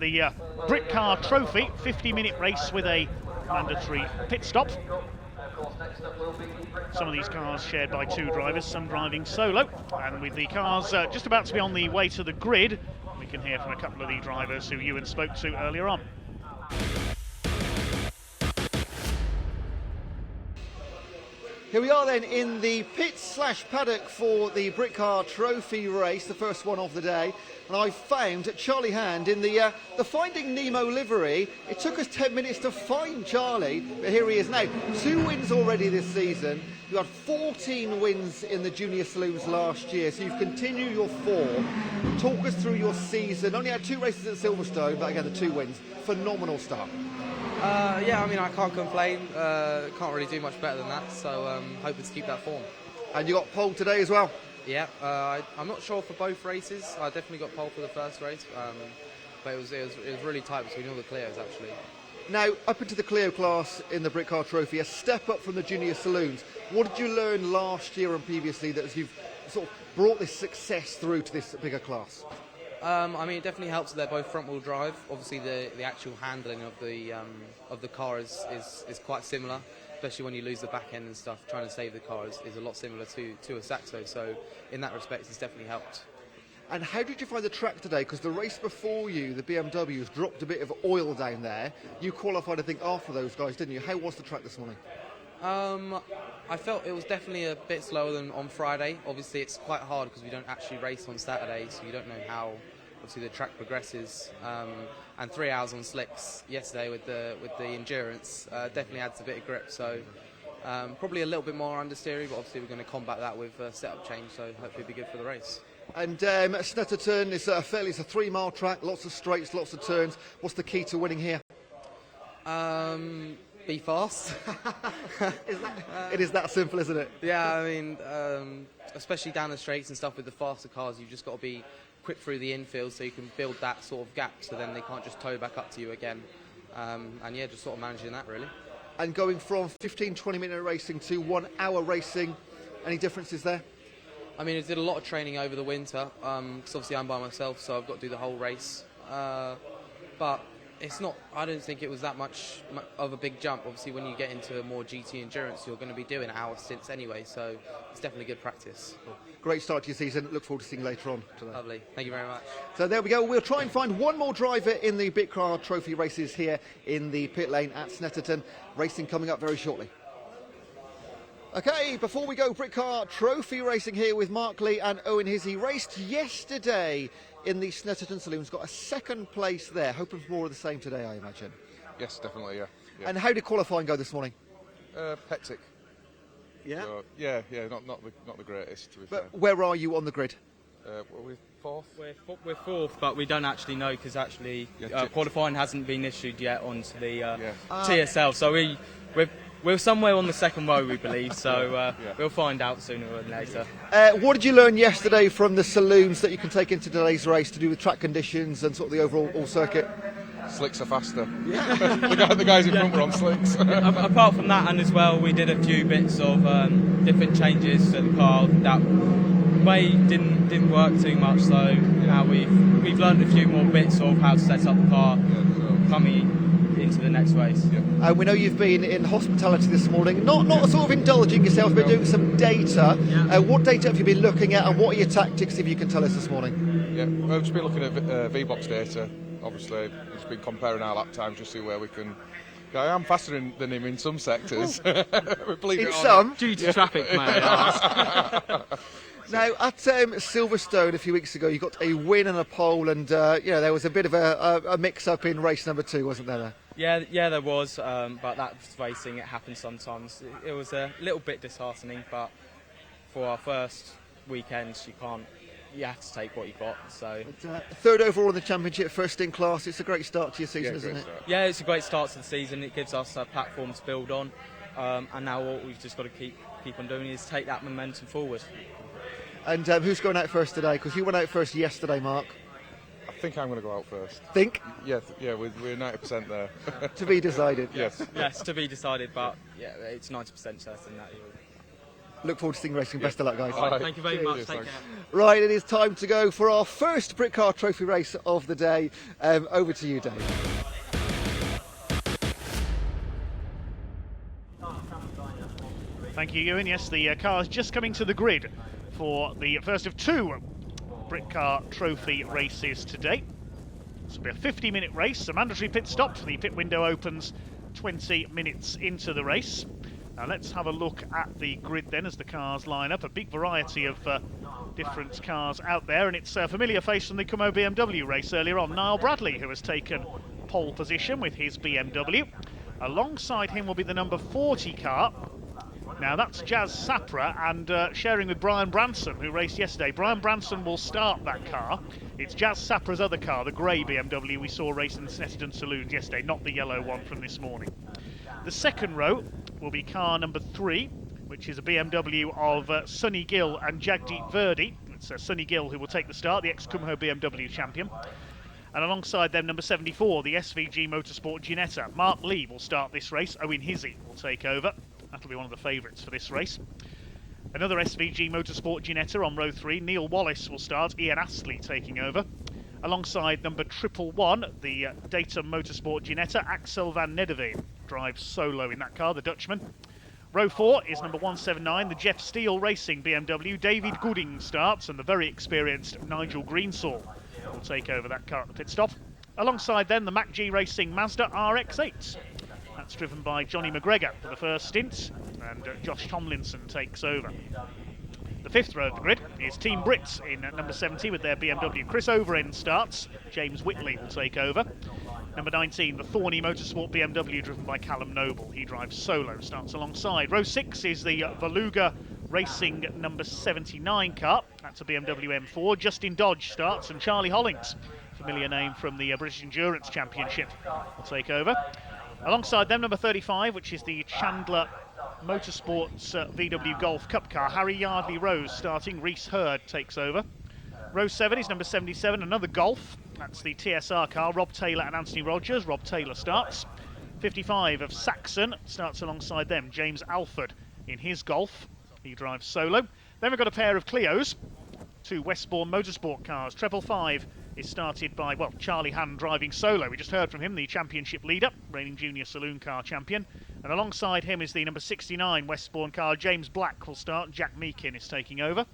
The Britcar Trophy 50-minute race with a mandatory pit stop. Some of these cars shared by two drivers, some driving solo. And with the cars just about to be on the way to the grid, we can hear from a couple of the drivers who Ewan spoke to earlier on. Here we are then in the pit/paddock for the Britcar Trophy race, the first one of the day. And I found Charlie Hand in the Finding Nemo livery. It took us 10 minutes to find Charlie, but here he is now. 2 wins already this season. You had 14 wins in the junior saloons last year, so you've continued your form. Talk us through your season. Only had 2 races at Silverstone, but again, the 2 wins. Phenomenal start. Yeah, I mean, I can't complain. Can't really do much better than that, so hoping to keep that form. And you got pole today as well? Yeah, I'm not sure for both races. I definitely got pole for the first race, but it was really tight between all the Clios, actually. Now, up into the Clio class in the Britcar Trophy, a step up from the junior saloons. What did you learn last year and previously that you've sort of brought this success through to this bigger class? I mean, it definitely helps that they're both front-wheel drive. Obviously, the actual handling of the car is quite similar, especially when you lose the back end and stuff. Trying to save the car is a lot similar to a Saxo, so in that respect, it's definitely helped. And how did you find the track today? Because the race before you, the BMWs, dropped a bit of oil down there. You qualified, I think, after those guys, didn't you? How was the track this morning? I felt it was definitely a bit slower than on Friday. Obviously, it's quite hard because we don't actually race on Saturday, so you don't know how obviously the track progresses. And 3 hours on slicks yesterday with the endurance definitely adds a bit of grip. So probably a little bit more understeery, but obviously we're going to combat that with setup change. So hopefully it'll be good for the race. And Snetterton is it's a 3-mile track, lots of straights, lots of turns. What's the key to winning here? Be fast. It is that simple, isn't it? Yeah, I mean, especially down the straights and stuff with the faster cars, you've just got to be quick through the infield so you can build that sort of gap so then they can't just tow back up to you again. And yeah, just sort of managing that really. And going from 15-20 minute racing to 1 hour racing, any differences there? I mean, I did a lot of training over the winter, because obviously I'm by myself, so I've got to do the whole race. But it's not, I don't think it was that much of a big jump. Obviously, when you get into more GT endurance, you're going to be doing hour stints anyway, so it's definitely good practice. Great start to your season. Look forward to seeing you later on today. Lovely. Thank you very much. So there we go. We'll try and find one more driver in the Britcar Trophy races here in the pit lane at Snetterton. Racing coming up very shortly. Okay, before we go, Britcar Trophy racing here with Mark Lee and Owen Hizzy. Raced yesterday in the Snetterton Saloons, got a 2nd place there. Hoping for more of the same today, I imagine. Yes, definitely, yeah. And how did qualifying go this morning? Hectic. Yeah? So, yeah, not the greatest, to be fair. But where are you on the grid? Were we 4th? We're 4th, but we don't actually know because actually qualifying hasn't been issued yet onto the TSL. So we're somewhere on the 2nd row, we believe, so we'll find out sooner or later. What did you learn yesterday from the saloons that you can take into today's race to do with track conditions and sort of the overall circuit? Slicks are faster. Yeah. the guys in front were on slicks. Apart from that, and as well, we did a few bits of different changes to the car that way didn't work too much, so now we've learned a few more bits of how to set up the car coming into the next race. Yeah. We know you've been in hospitality this morning, not sort of indulging yourself, but doing some data. Yeah. What data have you been looking at, and what are your tactics, if you can tell us this morning? Yeah, we've just been looking at V-Box data. Obviously, we've just been comparing our lap times to see where we can. I am faster than him in some sectors. In some? Due to traffic, mate. Now, at Silverstone a few weeks ago, you got a win and a pole, and there was a bit of a mix-up in race number 2, wasn't there? Yeah, there was, but that's racing. It happens sometimes. It was a little bit disheartening, but for our first weekend, you have to take what you got. So 3rd overall in the championship, 1st in class. It's a great start to your season, isn't it? Yeah, it's a great start to the season. It gives us a platform to build on, and now what we've just got to keep on doing is take that momentum forward. And who's going out first today? Because you went out first yesterday, Mark. I think I'm going to go out first. Think? Yeah, we're 90% there. To be decided. Yes. Yes, to be decided, but yeah, it's 90% certain that he will. Look forward to seeing racing. Best of luck, guys. All right. Thank you very much. Take Thanks. care. Right, it is time to go for our first Britcar Trophy race of the day. Over to you, Dave. Thank you, Ewan. Yes, the car is just coming to the grid for the first of two Britcar Trophy races today. This will be a 50-minute race, a mandatory pit stop. The pit window opens 20 minutes into the race. Now let's have a look at the grid then as the cars line up. A big variety of different cars out there, and it's a familiar face from the Como BMW race earlier on, Niall Bradley, who has taken pole position with his BMW. Alongside him will be the number 40 car. Now that's Jazz Sapra, and sharing with Brian Branson, who raced yesterday. Brian Branson will start that car. It's Jazz Sapra's other car, the grey BMW we saw racing the Snetterton Saloons yesterday, not the yellow one from this morning. The second row will be car number 3, which is a BMW of Sonny Gill and Jagdeep Verdi. It's Sonny Gill who will take the start, the ex-Kumho BMW champion. And alongside them, number 74, the SVG Motorsport Ginetta. Mark Lee will start this race. Owen Hizzy will take over. That'll be one of the favourites for this race. Another SVG Motorsport Ginetta on row 3. Neil Wallace will start. Ian Astley taking over. Alongside number 111, the Datum Motorsport Ginetta. Axel van Nederveen drives solo in that car, the Dutchman. Row 4 is number 179, the Jeff Steele Racing BMW. David Gooding starts, and the very experienced Nigel Greensall will take over that car at the pit stop. Alongside them, the Mac G Racing Mazda RX-8. That's driven by Johnny McGregor for the first stint, and Josh Tomlinson takes over. The fifth row of the grid is Team Brits in number 70 with their BMW. Chris Overend starts, James Whitley will take over. Number 19, the Thorny Motorsport BMW driven by Callum Noble. He drives solo, starts alongside. Row 6 is the Beluga Racing number 79 car. That's a BMW M4. Justin Dodge starts, and Charlie Hollings, familiar name from the British Endurance Championship, will take over. Alongside them, number 35, which is the Chandler Motorsports VW Golf Cup car. Harry Yardley Rose starting, Reese Hurd takes over. Row 7 is number 77, another Golf. That's the TSR car, Rob Taylor and Anthony Rogers. Rob Taylor starts. 55 of Saxon starts alongside them. James Alford in his Golf. He drives solo. Then we've got a pair of Clios, two Westbourne Motorsport cars. Treble 5 is started by, well, Charlie Hand driving solo. We just heard from him, the championship leader, reigning junior saloon car champion. And alongside him is the number 69 Westbourne car. James Black will start. Jack Meakin is taking over.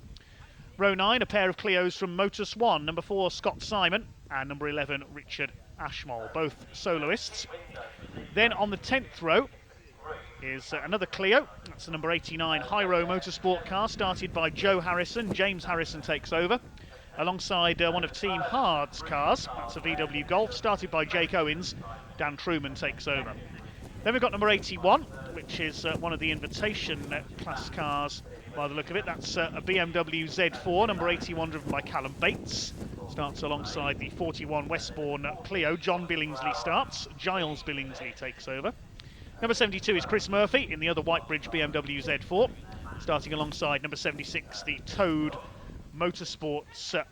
Row 9, a pair of Clios from Motus One. Number 4, Scott Simon, and number 11, Richard Ashmole, both soloists. Then on the 10th row is another Clio. That's the number 89 Hyro Motorsport car, started by Joe Harrison. James Harrison takes over. Alongside one of Team Hard's cars, that's a VW Golf, started by Jake Owens. Dan Truman takes over. Then we've got number 81, which is one of the invitation class cars by the look of it. That's a BMW Z4, number 81, driven by Callum Bates. Starts alongside the 41 Westbourne Clio. John Billingsley starts. Giles Billingsley takes over. Number 72 is Chris Murphy in the other Whitebridge BMW Z4. Starting alongside number 76, the Toad Motorsports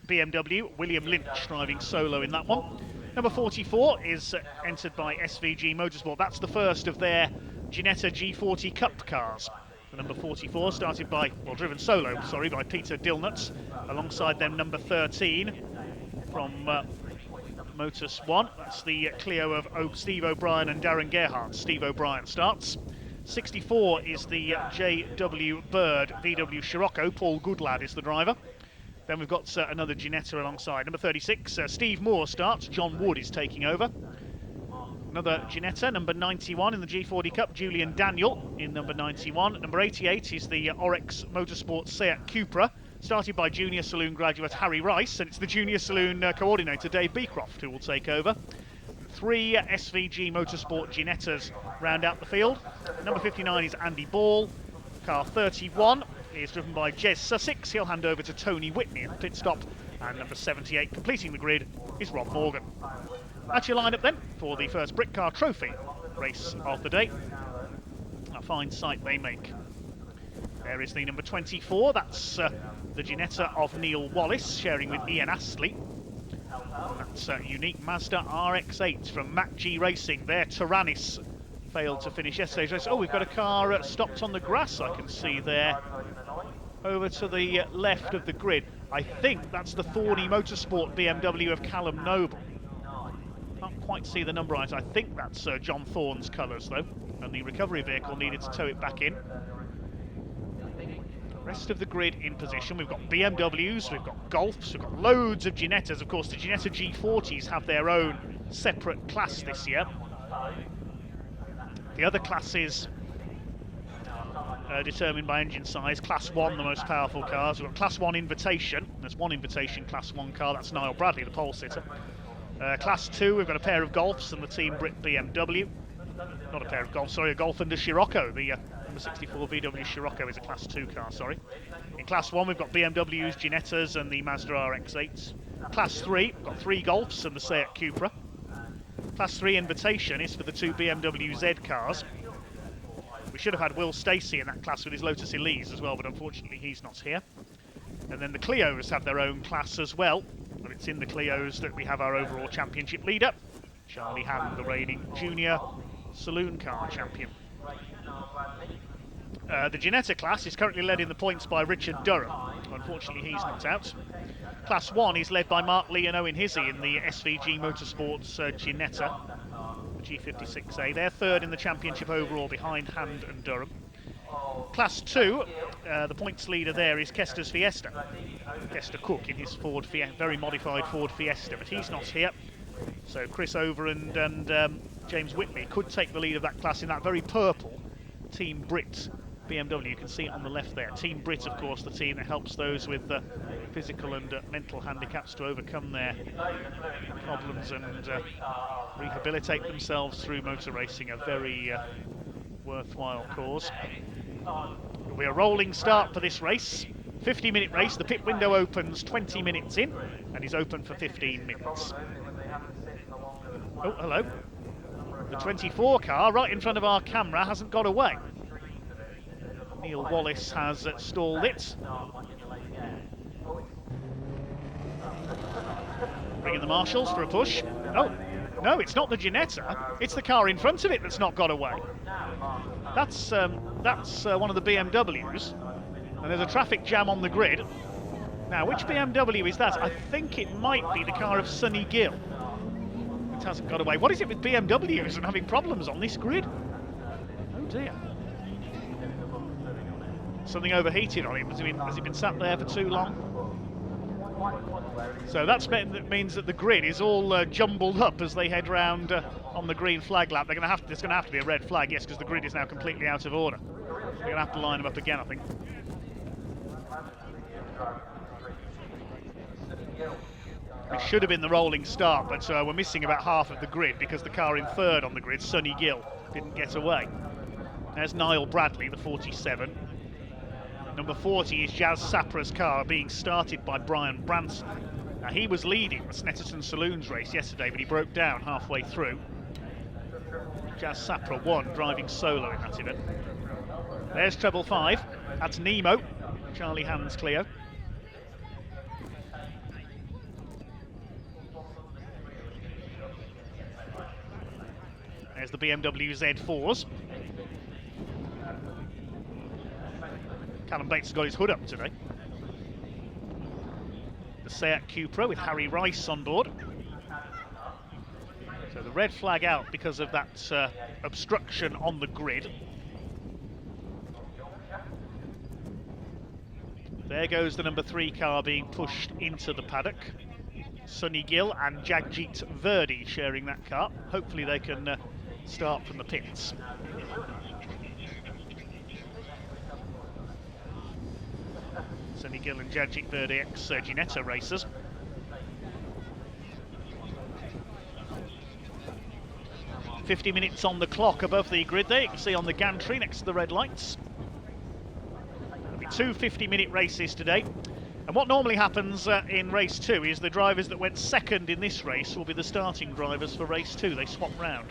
BMW. William Lynch driving solo in that one. Number 44 is entered by SVG Motorsport. That's the first of their Ginetta G40 Cup cars. The number 44 started by, well, driven solo, sorry, by Peter Dilnuts. Alongside them, number 13 from Motus One. That's the Clio of Steve O'Brien and Darren Gerhardt. Steve O'Brien starts. 64 is the JW Bird VW Scirocco. Paul Goodlad is the driver. Then we've got another Ginetta alongside. Number 36, Steve Moore starts. John Wood is taking over. Another Ginetta, number 91 in the G40 Cup, Julian Daniel in number 91. Number 88 is the Oryx Motorsport Seat Cupra, started by junior saloon graduate Harry Rice, and it's the junior saloon coordinator Dave Beecroft who will take over. 3 SVG Motorsport Ginettas round out the field. Number 59 is Andy Ball. Car 31 is driven by Jez Sussex. He'll hand over to Tony Whitney at the pit stop. And number 78, completing the grid, is Rob Morgan. That's your lineup then for the first Britcar Trophy race of the day. A fine sight they make. There is the number 24. That's the Ginetta of Neil Wallace, sharing with Ian Astley. That's a unique Mazda RX-8 from Mac G Racing, their Tyrannus failed to finish yesterday's race. Oh, we've got a car stopped on the grass, I can see there, over to the left of the grid. I think that's the Thorny Motorsport BMW of Callum Noble. Can't quite see the number right. I think that's John Thorne's colours though, and the recovery vehicle needed to tow it back in. Rest of the grid in position. We've got BMWs, we've got Golfs, we've got loads of Ginettas. Of course, the Ginetta G40s have their own separate class this year. The other classes determined by engine size. Class 1, the most powerful cars. We've got Class 1 Invitation. There's one Invitation Class 1 car. That's Niall Bradley, the pole sitter. Class 2, we've got a pair of Golfs and the Team Brit BMW. Not a pair of Golfs, sorry, a Golf and a Scirocco. The number 64 VW Scirocco is a Class 2 car, sorry. In Class 1, we've got BMWs, Ginettas and the Mazda RX-8s. Class 3, we've got 3 Golfs and the Seat Cupra. Class 3 Invitation is for the 2 BMW Z cars. We should have had Will Stacey in that class with his Lotus Elise as well, but unfortunately he's not here. And then the Clios have their own class as well, and it's in the Clios that we have our overall championship leader, Charlie Hand, the reigning junior saloon car champion. The Ginetta class is currently led in the points by Richard Durham. Unfortunately, he's not out. Class 1 is led by Mark Lee and Owen Hizzy in the SVG Motorsports Ginetta, the G56A. They're third in the championship overall behind Hand and Durham. Class 2, the points leader there is Kester's Fiesta. Kester Cook in his very modified Ford Fiesta, but he's not here. So Chris Overend and James Whitley could take the lead of that class in that very purple Team Brit BMW. You can see it on the left there. Team Brit, of course, the team that helps those with physical and mental handicaps to overcome their problems and rehabilitate themselves through motor racing. A very worthwhile cause. It'll be a rolling start for this race. 50-minute race. The pit window opens 20 minutes in and is open for 15 minutes. Oh, hello. The 24 car right in front of our camera hasn't got away. Neil Wallace has stalled it. Bringing the marshals for a push. Oh, no, it's not the Ginetta. It's the car in front of it that's not got away. That's one of the BMWs. And there's a traffic jam on the grid. Now, which BMW is that? I think it might be the car of Sonny Gill. It hasn't got away. What is it with BMWs and having problems on this grid? Oh dear. Something overheated on it. Has it been sat there for too long? So that means that the grid is all jumbled up as they head round on the green flag lap. There's going to have to be a red flag, yes, because the grid is now completely out of order. They're going to have to line them up again, I think. It should have been the rolling start, but we're missing about half of the grid because the car in third on the grid, Sonny Gill, didn't get away. There's Niall Bradley, the 47. Number 40 is Jazz Sapra's car, being started by Brian Branson. Now, he was leading the Snetterton Saloons race yesterday, but he broke down halfway through. Jazz Sapra won, driving solo in that event. There's treble 5. That's Nemo, Charlie Hand's Clio. There's the BMW Z4s. Callum Bates has got his hood up today. The Seat Cupra with Harry Rice on board. So the red flag out because of that obstruction on the grid. There goes the number 3 car being pushed into the paddock. Sonny Gill and Jagjit Verdi sharing that car. Hopefully they can start from the pits. Sonny Gill and Jagjit Verdi, ex-Ginetta racers. "50 minutes on the clock above the grid there. You can see on the gantry next to the red lights. There'll be 2 50-minute races today. And what normally happens in race 2 is the drivers that went second in this race will be the starting drivers for race 2. They swap round.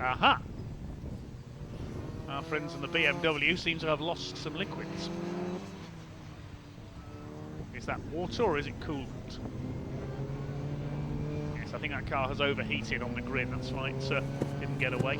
Aha! Our friends in the BMW seem to have lost some liquids. Is that water or is it coolant? Yes, I think that car has overheated on the grid, that's why it didn't get away.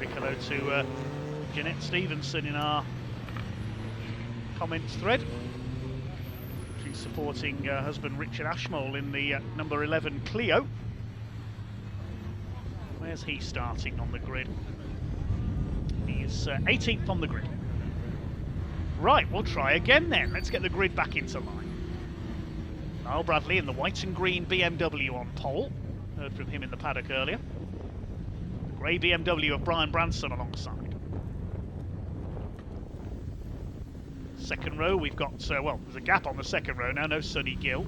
Big hello to Jeanette Stevenson in our comments thread. She's supporting her husband Richard Ashmole in the number 11 Clio. Where's he starting on the grid? He's 18th on the grid. Right, we'll try again then. Let's get the grid back into line. Niall Bradley in the white and green BMW on pole. Heard from him in the paddock earlier. Grey BMW of Brian Branson alongside. Second row, we've got, well, there's a gap on the second row now, no Sonny Gill.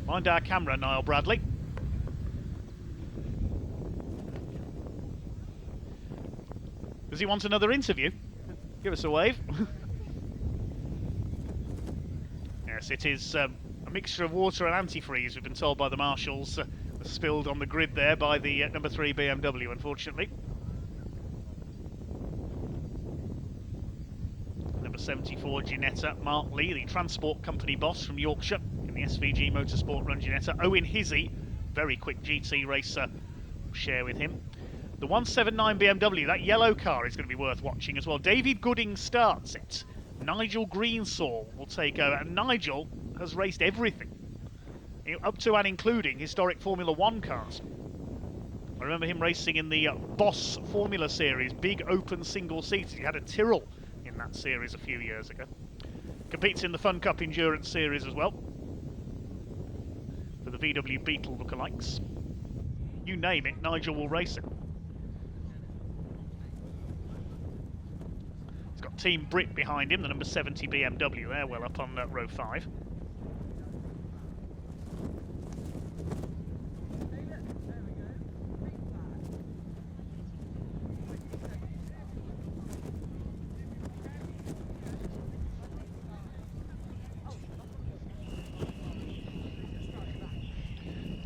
Mind our camera, Niall Bradley. Does he want another interview? Give us a wave. Yes, it is a mixture of water and antifreeze, we've been told by the marshals. Spilled on the grid there by the number 3 BMW, unfortunately. Number 74 Ginetta, Mark Lee, the transport company boss from Yorkshire in the SVG Motorsport Run Ginetta. Owen Hizzy, very quick GT racer, we'll share with him. The 179 BMW, that yellow car is going to be worth watching as well. David Gooding starts it. Nigel Greensall will take over, and Nigel has raced everything, up to and including historic Formula 1 cars. I remember him racing in the Boss Formula Series, big open single seats. He had a Tyrrell in that series a few years ago. Competes in the Fun Cup Endurance Series as well, for the VW Beetle lookalikes. You name it, Nigel will race it. He's got Team Brit behind him, the number 70 BMW there, well up on row 5.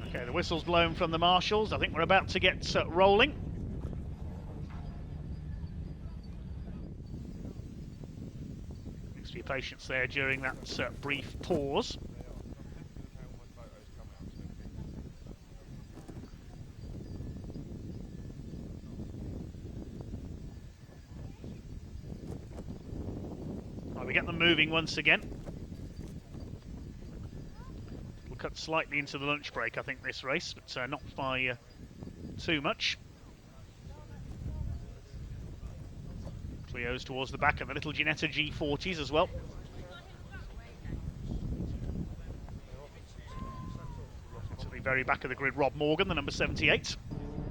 Okay, the whistle's blown from the marshals. I think we're about to get rolling. Thanks for your patience there during that brief pause. Right, we get them moving once again. Cut slightly into the lunch break, I think, this race, but not by too much. Clio's towards the back of the little Ginetta G40s as well. To the very back of the grid, Rob Morgan, the number 78. So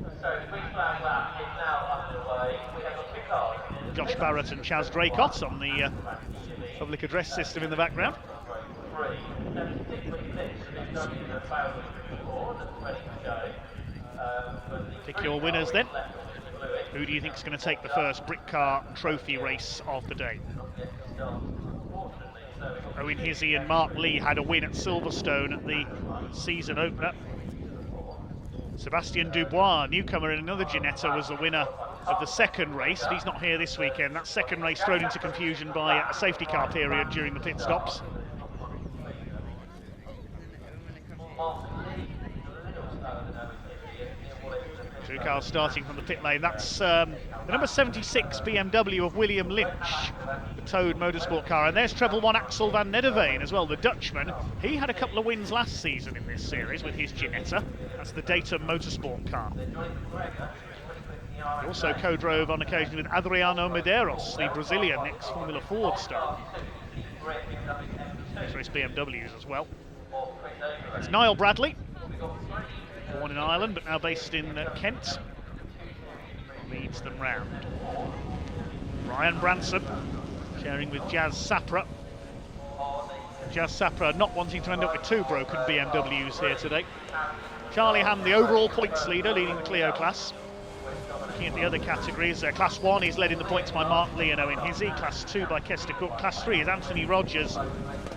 the green flag lap is now underway. We have got 2 cars. Josh Barrett and Chaz Draycott on the public address system in the background. Pick your winners then. Who do you think is going to take the first Britcar trophy race of the day? Owen Hizzy and Mark Lee had a win at Silverstone at the season opener. Sebastian Dubois, newcomer in another Ginetta, was the winner of the second race. He's not here this weekend. That second race thrown into confusion by a safety car period during the pit stops. Two cars starting from the pit lane. That's the number 76 BMW of William Lynch, the Toad Motorsport car. And there's treble one Axel van Nederveen as well, the Dutchman. He had a couple of wins last season in this series with his Ginetta. That's the Data Motorsport car. He also co-drove on occasion with Adriano Medeiros, the Brazilian ex-Formula Ford star. He's raced BMWs as well. It's Niall Bradley, born in Ireland but now based in Kent, leads them round. Brian Branson sharing with Jazz Sapra. Jazz Sapra not wanting to end up with two broken BMWs here today. Charlie Ham, the overall points leader, leading the Clio class. Looking at the other categories, Class 1 is led in the points by Mark Lee and Owen Hizzy. Class 2 by Kester Cook. Class 3 is Anthony Rogers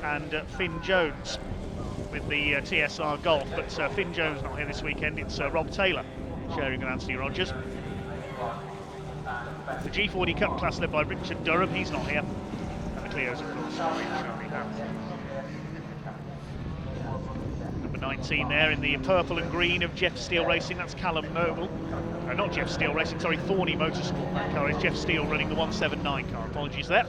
and Finn Jones with the TSR Golf. But Finn Jones not here this weekend, it's Rob Taylor sharing with Anthony Rogers. The G40 Cup class led by Richard Durham, he's not here. And the Clios, of course, Charlie Ham. Number 19 there in the purple and green of Jeff Steele Racing, that's Callum Noble. Not Jeff Steele Racing, sorry, Thorney Motorsport. That car is Jeff Steele running the 179 car, apologies there.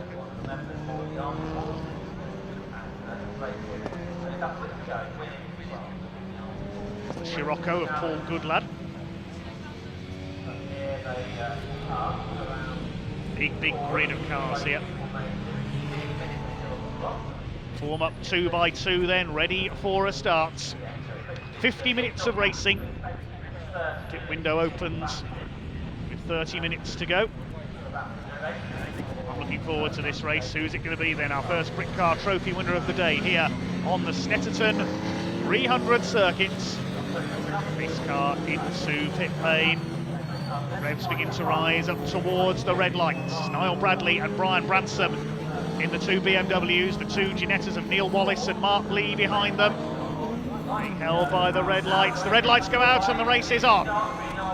The Scirocco of Paul Goodlad. Big grid of cars here. Form up 2 by 2 then, ready for a start. 50 minutes of racing. Pit window opens with 30 minutes to go. I'm looking forward to this race. Who's it going to be then? Our first Britcar Trophy winner of the day here on the Snetterton 300 circuits. This car into pit lane. Revs begin to rise up towards the red lights. Niall Bradley and Brian Branson in the two BMWs, the two Ginettas of Neil Wallace and Mark Lee behind them. Being held by the red lights. The red lights go out and the race is on.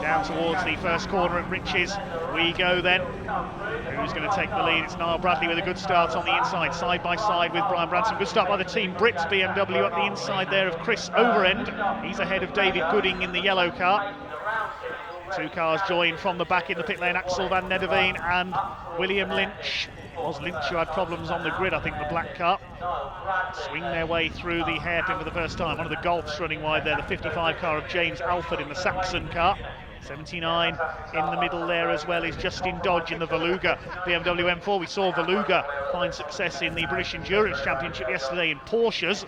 Down towards the first corner at Riches we go then. Who's going to take the lead? It's Niall Bradley with a good start on the inside, side by side with Brian Branson. Good start by the team Brits BMW up the inside there of Chris Overend. He's ahead of David Gooding in the yellow car. Two cars join from the back in the pit lane, Axel van Nederveen and William Lynch. It was Lynch who had problems on the grid, I think, the black car. Swing their way through the hairpin for the first time. One of the Golfs running wide there, the 55 car of James Alford in the Saxon car. 79 in the middle there as well is Justin Dodge in the Veluga BMW M4. We saw Veluga find success in the British Endurance Championship yesterday in Porsches.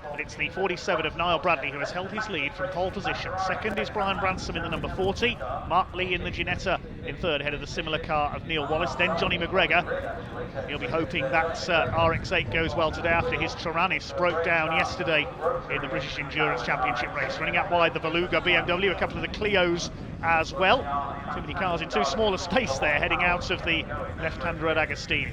But it's the 47 of Niall Bradley who has held his lead from pole position. Second is Brian Branson in the number 40. Mark Lee in the Ginetta in third, ahead of the similar car of Neil Wallace. Then Johnny McGregor. He'll be hoping that RX-8 goes well today after his Taranis broke down yesterday in the British Endurance Championship race. Running out wide the Veluga BMW, a couple of the Clios as well. Too many cars in too small a space there, heading out of the left-hander at Agostini.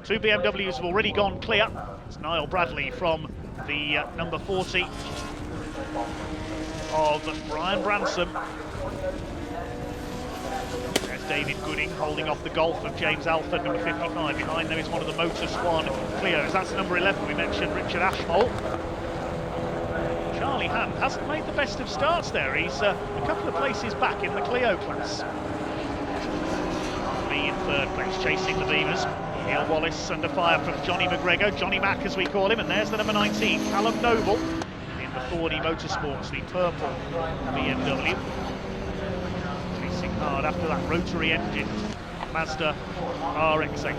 Two BMWs have already gone clear. It's Niall Bradley from the number 40 of Brian Branson. There's David Gooding holding off the Golf of James Alford, number 55. Behind them is one of the Motor Squad Clios. That's number 11. We mentioned Richard Ashmole. Charlie Ham hasn't made the best of starts there. He's a couple of places back in the Clio class. Me in third place, chasing the Beamers. Neil Wallace under fire from Johnny McGregor, Johnny Mack as we call him, and there's the number 19, Callum Noble in the Thorney Motorsports, the purple BMW. Chasing hard after that rotary engine Mazda RX-8.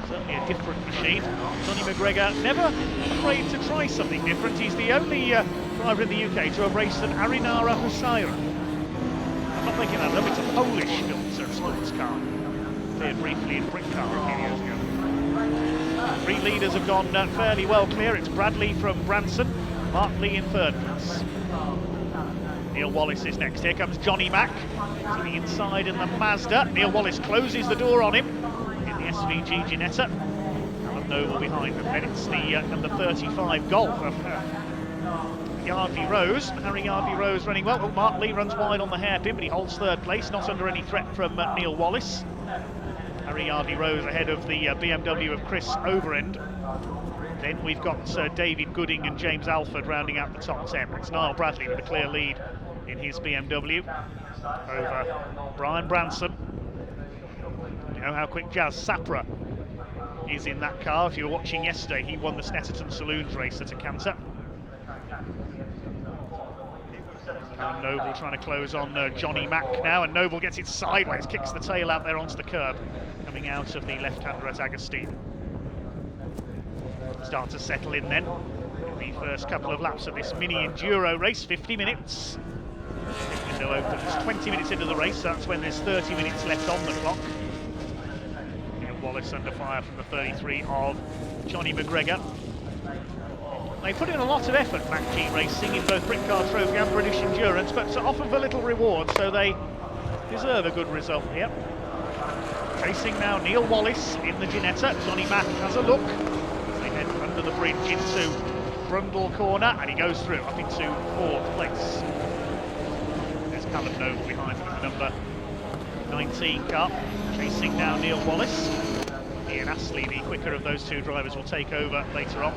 Certainly a different machine. Johnny McGregor never afraid to try something different. He's the only driver in the UK to have raced an Arinara Husaira. I'm not making that up, it's a Polish-built sports car. Appeared briefly in Britcar a few years ago. Three leaders have gone fairly well clear. It's Bradley from Branson, Mark Lee in third place. Neil Wallace is next. Here comes Johnny Mack to the inside in the Mazda. Neil Wallace closes the door on him in the SVG Ginetta. Callum Noble behind them. Then it's the number 35 Golf of Yardley Rose. Harry Yardley Rose running well. Oh, Mark Lee runs wide on the hairpin, but he holds third place, not under any threat from Neil Wallace. Harry Yardley Rose ahead of the BMW of Chris Overend. Then we've got David Gooding and James Alford rounding out the top 10. It's Niall Bradley with a clear lead in his BMW over Brian Branson. You know how quick Jazz Sapra is in that car. If you were watching yesterday, he won the Snetterton Saloons race at a canter. And Noble trying to close on Johnny Mack now, and Noble gets it sideways, kicks the tail out there onto the curb, coming out of the left-hander at Agostini. start to settle in then. The first couple of laps of this mini enduro race, 50 minutes. The window opens 20 minutes into the race, so that's when there's 30 minutes left on the clock. Neil Wallace under fire from the 33 of Johnny McGregor. They put in a lot of effort, MacG Racing, in both Britcar Trophy and British Endurance, but often for little reward, so they deserve a good result here. Chasing now Neil Wallace in the Ginetta. Johnny Mack has a look as they head under the bridge into Brundle Corner, and he goes through up into 4th place. There's Callum Noble behind him in the number 19 car. Chasing now Neil Wallace. Ian Astley, the quicker of those two drivers, will take over later on.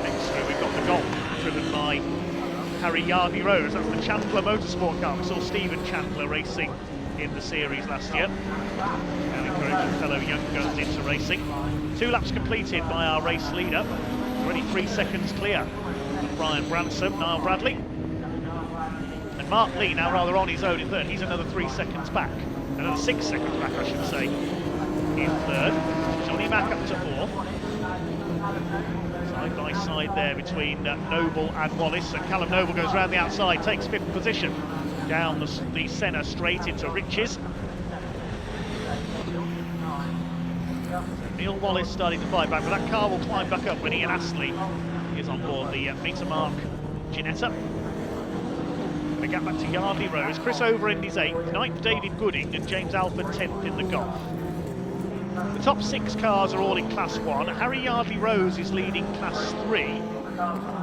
Next through we've got the Golf, driven by Harry Yardley Rose. That's the Chandler Motorsport car. We saw Stephen Chandler racing in the series last year. Now encouraging fellow young guns into racing. 2 laps completed by our race leader. Already 3 seconds clear of Brian Bransom, Niall Bradley. And Mark Lee now rather on his own in 3rd. He's another 3 seconds back. Another 6 seconds back, I should say, in 3rd. Johnny Mack up to 4th. Side by side there between Noble and Wallace. And Callum Noble goes round the outside, takes 5th position. Down the Senna straight into Riches. Neil Wallace starting to fight back, but that car will climb back up when Ian Astley is on board the Meter Mark Ginetta. We get back to Yardley Rose. Chris Overend is 8th, 9th David Gooding, and James Alford 10th in the Golf. The top 6 cars are all in Class 1. Harry Yardley Rose is leading Class 3.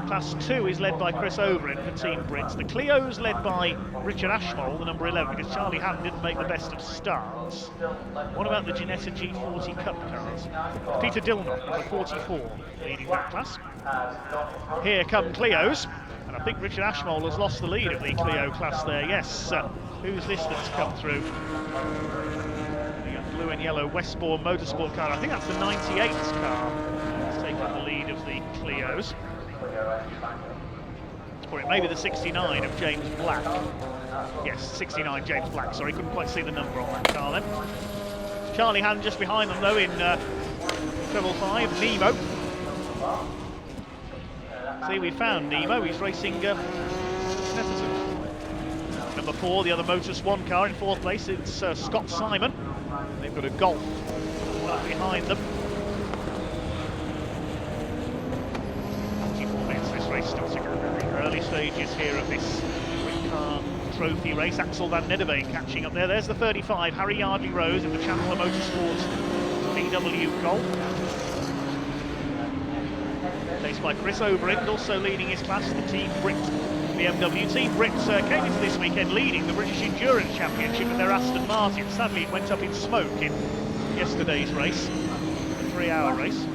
Class 2 is led by Chris Overend for Team Brits. The Clio's led by Richard Ashmole, the number 11, because Charlie Hamm didn't make the best of starts. What about the Ginetta G40 Cup cars? Peter Dillnock, number 44, leading that class. Here come Clio's, and I think Richard Ashmole has lost the lead of the Clio class there. Yes, who's this that's come through? The blue and yellow Westbourne Motorsport car. I think that's the 98's car. It's taken the lead of the Clio's. Or it may be the 69 of James Black. Yes, 69 James Black, sorry, couldn't quite see the number on that car then. Charlie Hamm just behind them though in treble 5, Nemo. See, we found Nemo, he's racing Snetterton. Number 4, the other Motor Swan car in 4th place, it's Scott Simon. They've got a Golf right behind them. Race still to go. Early stages here of this Britcar Trophy race. Axel van Nedderveen catching up there. There's the 35, Harry Yardley Rose in the Chandler Motorsports VW Golf. Chased by Chris Overend, also leading his class, the Team Brit BMW. Team Brit came into this weekend leading the British Endurance Championship with their Aston Martin. Sadly, it went up in smoke in yesterday's race, a 3-hour race.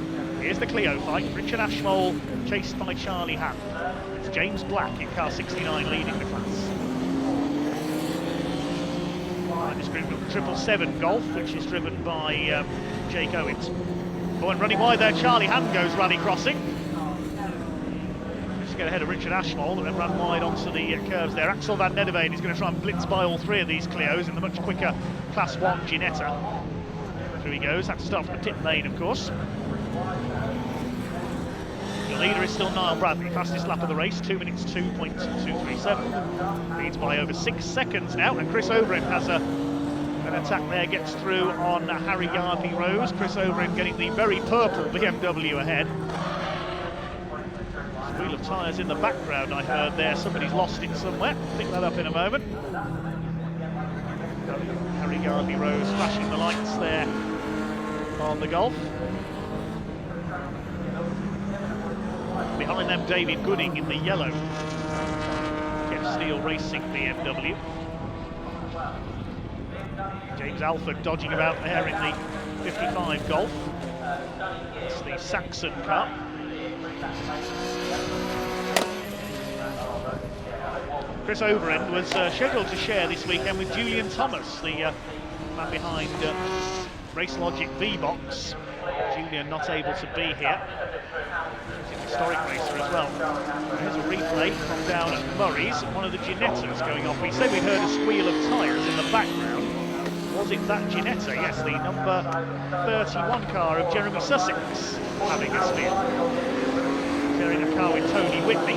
Here's the Clio fight. Richard Ashmole chased by Charlie Hamm. It's James Black in car 69 leading the class. Behind this group of 777 Golf, which is driven by Jake Owens. Oh, and running wide there, Charlie Hamm goes rally crossing. Just to get ahead of Richard Ashmole and then run wide onto the curves there. Axel van Nedderveen is going to try and blitz by all 3 of these Clios in the much quicker Class 1 Ginetta. Through he goes, had to start from the pit lane, of course. The leader is still Niall Bradley, fastest lap of the race, 2 minutes 2.237. Leads by over 6 seconds now, and Chris Overend has an attack there, gets through on Harry Yardley Rose. Chris Overend getting the very purple BMW ahead. Wheel of tyres in the background, I heard there. Somebody's lost it somewhere. Pick that up in a moment. Harry Yardley Rose flashing the lights there on the Golf. Behind them, David Gooding in the yellow Jeff Steele Racing BMW. James Alford dodging about there in the 55 Golf. It's the Saxon car. Chris Overend was scheduled to share this weekend with Julian Thomas, the man behind Race Logic V-Box. Julian not able to be here. He's an historic racer as well. There's a replay from down at Murray's. One of the Ginettas going off. We say we heard a squeal of tyres in the background. Was it that Ginetta? Yes, the number 31 car of Jeremy Sussex having a spin. Sharing a car with Tony Whitney.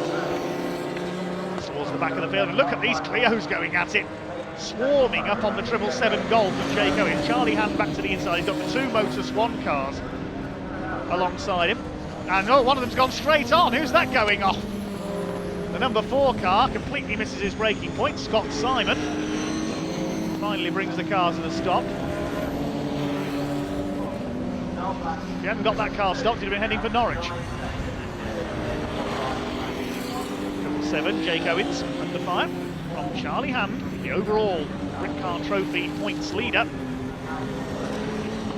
Towards the back of the field, and look at these Clios going at it. Swarming up on the 777 Golf of Jake Owen. Charlie Hand back to the inside. He's got the two Motor Swan cars alongside him. And oh, one of them's gone straight on. Who's that going off? The number 4 car completely misses his braking point. Scott Simon finally brings the car to the stop. If he hadn't got that car stopped, he'd have been heading for Norwich. 7, Jake Owens under fire from Charlie Hand, the overall Britcar Trophy points leader.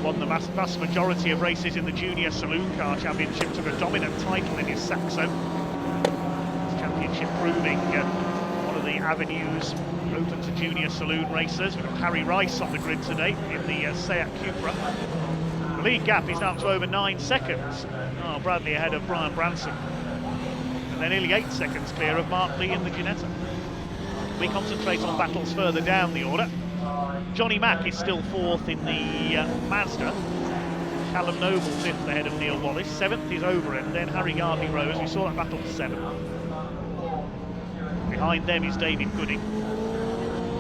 Won the vast majority of races in the Junior Saloon Car Championship, took a dominant title in his Saxo. This championship proving one of the avenues open to Junior Saloon racers. We've got Harry Rice on the grid today in the Seat Cupra. The lead gap is now to over 9 seconds. Oh, Bradley ahead of Brian Branson. And they're nearly 8 seconds clear of Mark Lee in the Ginetta. We concentrate on battles further down the order. Johnny Mack is still 4th in the Mazda. Callum Noble 5th ahead of Neil Wallace. 7th is Overend, then Harry Gardley Rose. We saw that battle for 7th. Behind them is David Gooding.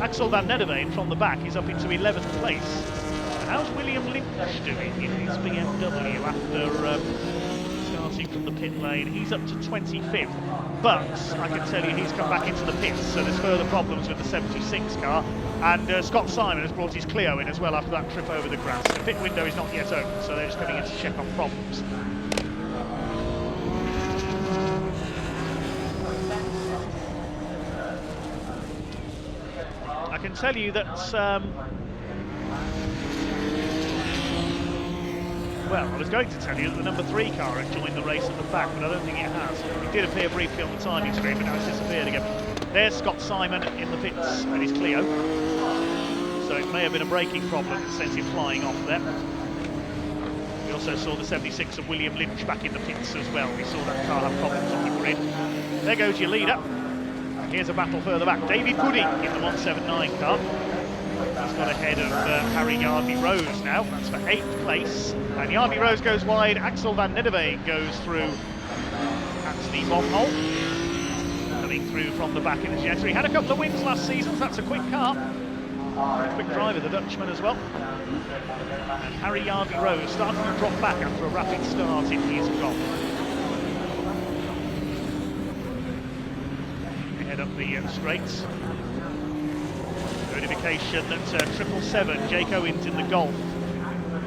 Axel van Nederveen from the back is up into 11th place. And how's William Lynch doing in his BMW after starting from the pit lane? He's up to 25th, but I can tell you he's come back into the pits, so there's further problems with the 76 car. And Scott Simon has brought his Clio in as well after that trip over the grass. The pit window is not yet open, so they're just coming in to check on problems. I can tell you that well, I was going to tell you that the number 3 car had joined the race at the back, but I don't think it has. It did appear briefly on the timing screen, but now it's disappeared again. There's Scott Simon in the pits and his Clio. So it may have been a braking problem that sent him flying off there. We also saw the 76 of William Lynch back in the pits as well. We saw that car have problems on the grid. There goes your leader. Here's a battle further back. David Gooding in the 179 car. He's got ahead of Harry Yardley Rose now. That's for 8th place. And Yardley Rose goes wide. Axel van Nederveen goes through Anthony Bomhol. Coming through from the back in the Ginetta. He had a couple of wins last season, so that's a quick car. A quick driver, the Dutchman as well. And Harry Yardley Rose starting to drop back after a rapid start in his Golf. We head up the straights. Notification that 777 Jake Owens in the Golf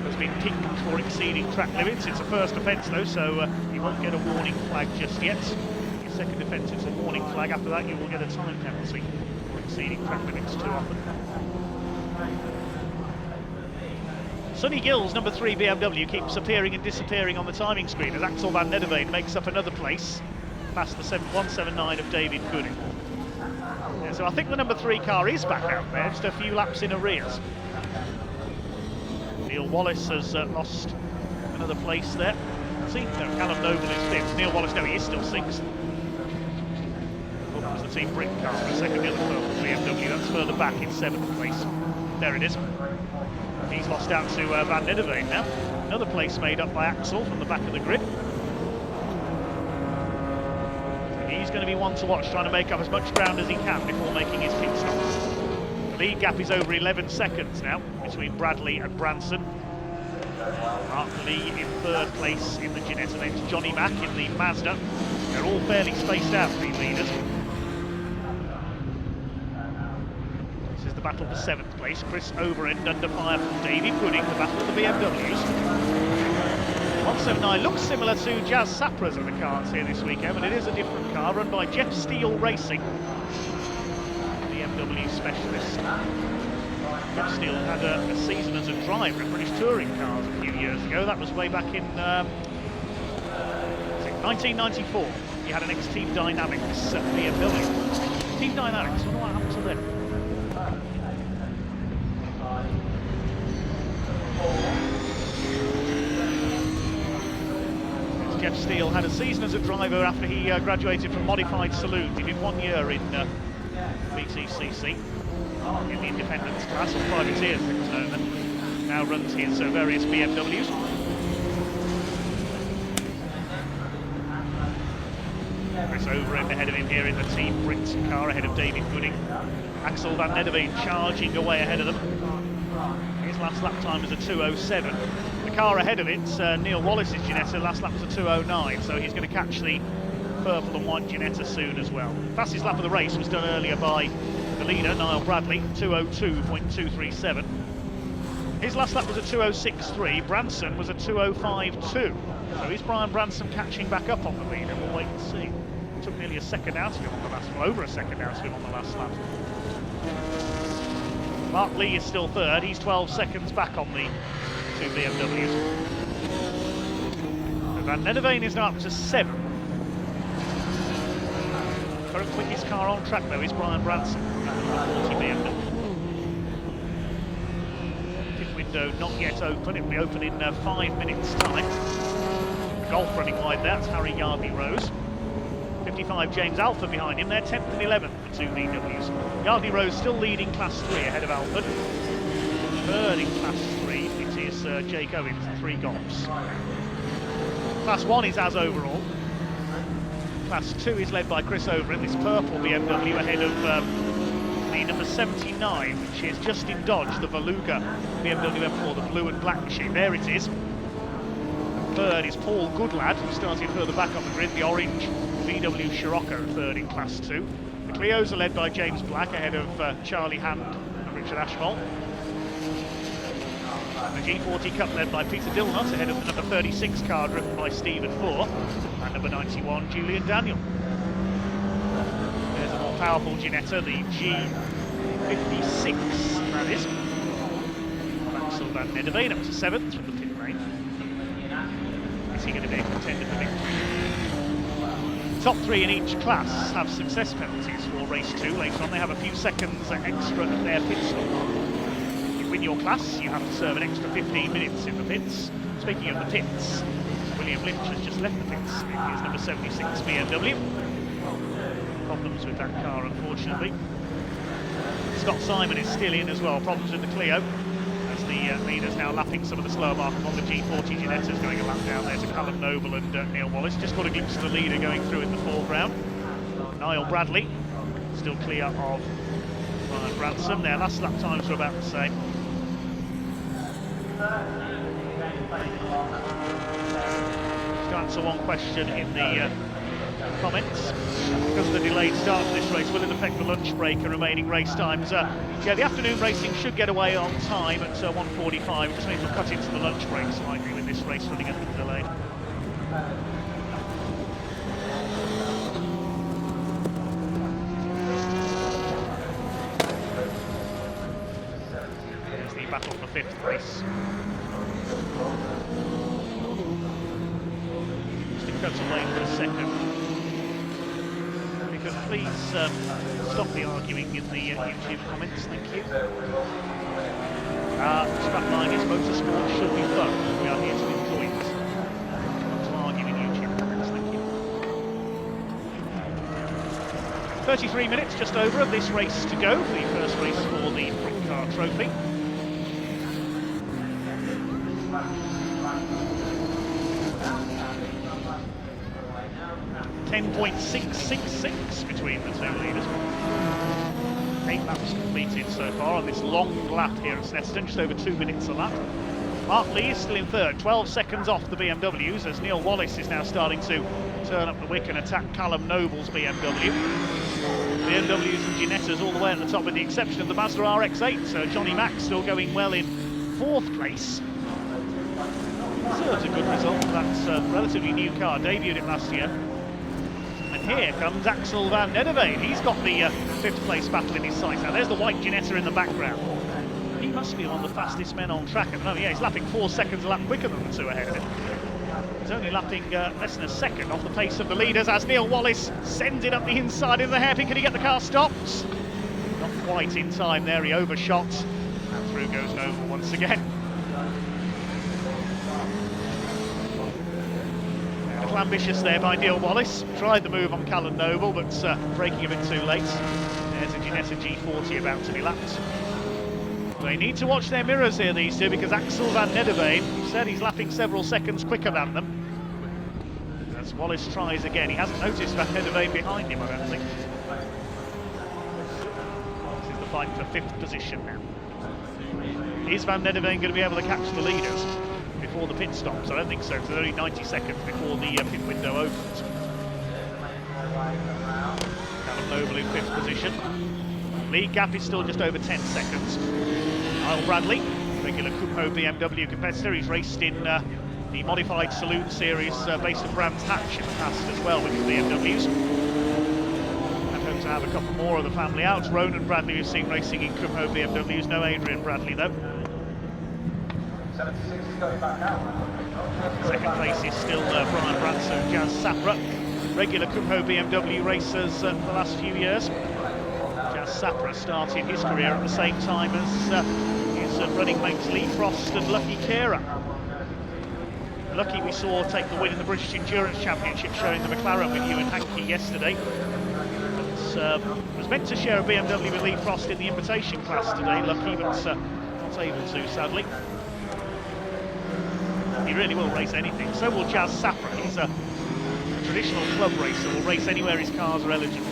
has been picked for exceeding track limits. It's a first offence though, so you won't get a warning flag just yet. Your second offence, it's a warning flag. After that, you will get a time penalty for exceeding track limits too often. Sonny Gill's number 3 BMW keeps appearing and disappearing on the timing screen as Axel van Nederveen makes up another place past the 179 of David Gooding. Yeah, so I think the number 3 car is back out there, just a few laps in arrears. Neil Wallace has lost another place there. See, no, Callum Noble is 5th. Neil Wallace, no, he is still 6th. Oh, that was the team Britcar for a second, the other purple BMW. That's further back in 7th place. There it is. He's lost out to Van Nederveen now. Another place made up by Axel from the back of the grid. So he's going to be one to watch, trying to make up as much ground as he can before making his pit stop. The lead gap is over 11 seconds now between Bradley and Branson. Mark Lee in 3rd place in the Ginetta, then it's Johnny Mack in the Mazda. They're all fairly spaced out, the leaders. This is the battle for 7th place. Chris Overend under fire from David Gooding, the battle of the BMWs. 179 looks similar to Jazz Sapra's of the cars here this weekend, but it is a different car run by Jeff Steele Racing, BMW specialist. Jeff Steele had a season as a driver in British touring cars a few years ago. That was way back in 1994. He had an ex-Team Dynamics BMW. Team Dynamics, I wonder what happened to them. Jeff Steele had a season as a driver after he graduated from Modified Saloons. He did 1 year in BTCC in the independence class, or privateers, I think it's known then. now runs his various BMWs. Chris Overend ahead of him here in the team Britcar, ahead of David Gooding. Axel van Nedderveen charging away ahead of them. His last lap time was a 2:07. The car ahead of it, Neil Wallace's Ginetta, last lap was a 2:09, so he's going to catch the purple and white Ginetta soon as well. Fastest lap of the race was done earlier by the leader, Niall Bradley, 2:02.237. His last lap was a 2:06.3, Branson was a 2:05.2. So is Brian Branson catching back up on the leader? We'll wait and see. Took nearly a second out of him on the last, well, over a second out of him on the last lap. Mark Lee is still third, he's 12 seconds back on the two BMWs. So Van Nedderveen is now up to 7. Current quickest car on track though is Brian Branson, at the 40 BMW. Pit window not yet open, it will be open in 5 minutes time. Golf running wide, that's Harry Yardley-Rose. 55 James Alford behind him, they're 10th and 11th, the two VWs. Yardley-Rose still leading Class 3 ahead of Alford. Third in Class 3, it is Jake Owens, 3 golfs. Class 1 is as overall. Class 2 is led by Chris Overend, this purple BMW ahead of the number 79, which is Justin Dodge, the Beluga BMW M4, the blue and black machine. There it is. Third is Paul Goodlad, who started further back on the grid, the orange VW Scirocco, third in Class 2. The Clios are led by James Black, ahead of Charlie Hand and Richard Ashmole. The G40 Cup led by Peter Dillnut, ahead of the number 36 car driven by Stephen Moore, and number 91, Julian Daniel. There's a more powerful Ginetta, the G56, that is. Axel van Nedderveen up to 7th from the pit lane. Is he going to be a contender for victory? Top 3 in each class have success penalties for race 2. Later on they have a few seconds extra at their pit stop. If you win your class, you have to serve an extra 15 minutes in the pits. Speaking of the pits, William Lynch has just left the pits in his number 76 BMW. Problems with that car, unfortunately. Scott Simon is still in as well. Problems with the Clio, as the leader's now lapping some of the slower mark on the G40 Ginettas, going a lap down there to Callum Noble and Neil Wallace. Just got a glimpse of the leader going through in the foreground. Niall Bradley still clear of Brian Branson. Their last lap times were about the same. To answer one question in the comments, because of the delayed start of this race, will it affect the lunch break and remaining race times? Yeah, the afternoon racing should get away on time at 1:45. It just means we'll cut into the lunch break slightly with this race running a little delayed. There's the battle for 5th place. Just to cut away for a second. Please stop the arguing in the YouTube comments, thank you. Strapline is motorsport should be fun. We are here to enjoy it. Not to argue in YouTube comments, thank you. 33 minutes just over of this race to go, the first race for the Britcar Trophy. 10.666 between the two leaders. 8 laps completed so far on this long lap here at Snetterton, just over 2 minutes a lap. Mark Lee is still in third, 12 seconds off the BMWs, as Neil Wallace is now starting to turn up the wick and attack Callum Noble's BMW. BMWs and Ginettas all the way at the top, with the exception of the Mazda RX-8, so Johnny Mack still going well in 4th place. Deserves a good result for that relatively new car, debuted it last year. And here comes Axel van Nedderveen. He's got the 5th place battle in his sights. Now there's the white Ginetta in the background. He must be one of the fastest men on track at the moment. Yeah, he's lapping 4 seconds a lap quicker than the two ahead of him. He's only lapping less than a second off the pace of the leaders, as Neil Wallace sends it up the inside in the hairpin. Can he get the car stopped? Not quite in time there, he overshot. And through goes Noble once again. A little ambitious there by Neil Wallace. Tried the move on Callum Noble, but braking a bit too late. There's a Ginetta G40 about to be lapped. They need to watch their mirrors here, these two, because Axel van Nederveen, he said he's lapping several seconds quicker than them. As Wallace tries again, he hasn't noticed Van Nederveen behind him, I don't think. This is the fight for 5th position now. Is Van Nederveen going to be able to catch the leaders before the pit stops? I don't think so, because there's only 90 seconds before the pit window opens. Callum Noble in 5th position. Lead gap is still just over 10 seconds. Niall Bradley, regular Kumho BMW competitor, he's raced in the modified Saloon Series based at Brands Hatch in the past as well with the BMWs. And hope to have a couple more of the family out. Ronan Bradley we've seen racing in Kumho BMWs, no Adrian Bradley though. 76 is going back out. Second place is still Brian Branson and Jazz Sapra, regular Kumho BMW racers for the last few years. Jazz Sapra started his career at the same time as his running mates Lee Frost and Lucky Kera. Lucky we saw take the win in the British Endurance Championship, showing the McLaren with Ewan Hankey yesterday. But was meant to share a BMW with Lee Frost in the invitation class today, Lucky, but not able to, sadly. He really will race anything. So will Jazz Sapra. He's a traditional club racer, will race anywhere his cars are eligible.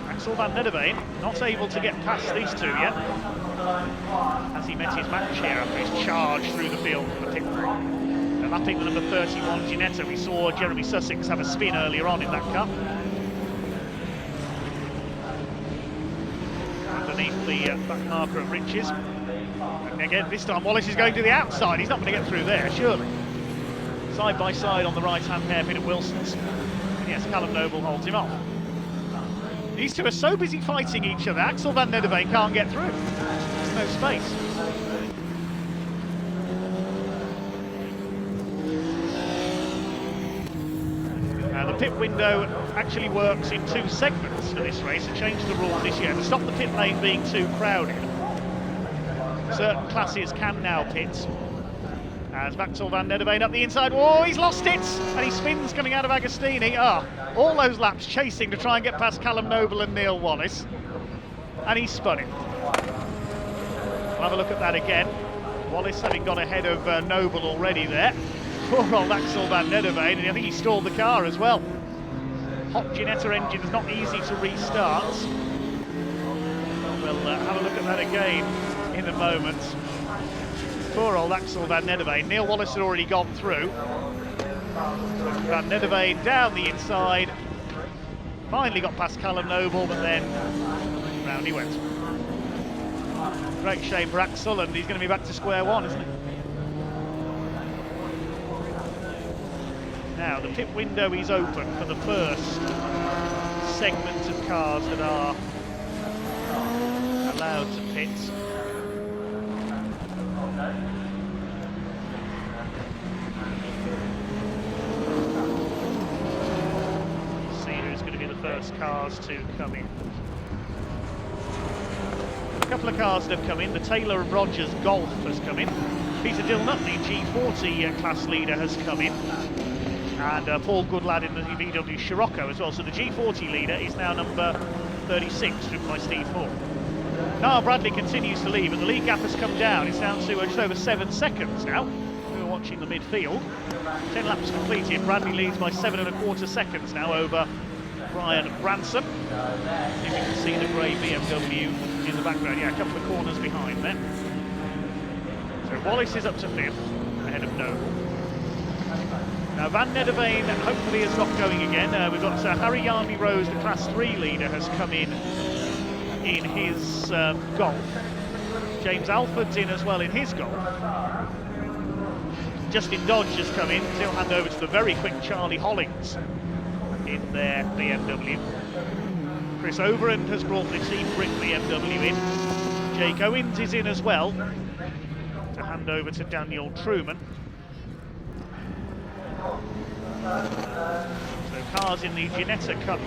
Axel van Nederveen not able to get past these two yet, as he met his match here after his charge through the field from the pit lane. Lapping the number 31 Ginetta, we saw Jeremy Sussex have a spin earlier on in that car. Underneath the back marker at Riches. And again, this time Wallace is going to the outside. He's not going to get through there, surely. Side by side on the right-hand hairpin at Wilson's. And yes, Callum Noble holds him off. These two are so busy fighting each other, Axel van Nederveen can't get through. There's no space. The pit window actually works in 2 segments for this race. It changed the rule this year to stop the pit lane being too crowded. Certain classes can now pit. As Axel van Nederveen up the inside. Oh, he's lost it! And he spins coming out of Agostini. All those laps chasing to try and get past Callum Noble and Neil Wallace. And he spun it. We'll have a look at that again. Wallace having got ahead of Noble already there. Poor old Axel van Nederveen, and I think he stalled the car as well. Hot Ginetta engine is not easy to restart. We'll have a look at that again in a moment. Poor old Axel van Nederveen. Neil Wallace had already gone through. Van Nederveen down the inside. Finally got past Callum Noble, but then round he went. Great shame for Axel, and he's going to be back to square one, isn't he? Now, the pit window is open for the first segment of cars that are allowed to pit. See who's going to be the first cars to come in. A couple of cars that have come in. The Taylor and Rogers Golf has come in. Peter Dillnut, the G40 class leader, has come in. And Paul Goodlad in the VW Scirocco as well. So the G40 leader is now number 36, driven by Steve Moore. Niall Bradley continues to lead, but the lead gap has come down. It's down to just over 7 seconds now. We're watching the midfield. 10 laps completed. Bradley leads by 7.25 seconds now over Brian Branson. If you can see the grey BMW in the background. Yeah, a couple of corners behind there. So Wallace is up to 5th, ahead of Noble. Now Van Nederveen hopefully has got going again. We've got Harry Yarnley Rose, the Class 3 leader, has come in his Golf. James Alford's in as well in his Golf. Justin Dodge has come in. He'll hand over to the very quick Charlie Hollings in their BMW. Chris Overend has brought the Team Brit BMW in. Jake Owens is in as well to hand over to Daniel Truman. So cars in the Ginetta Cup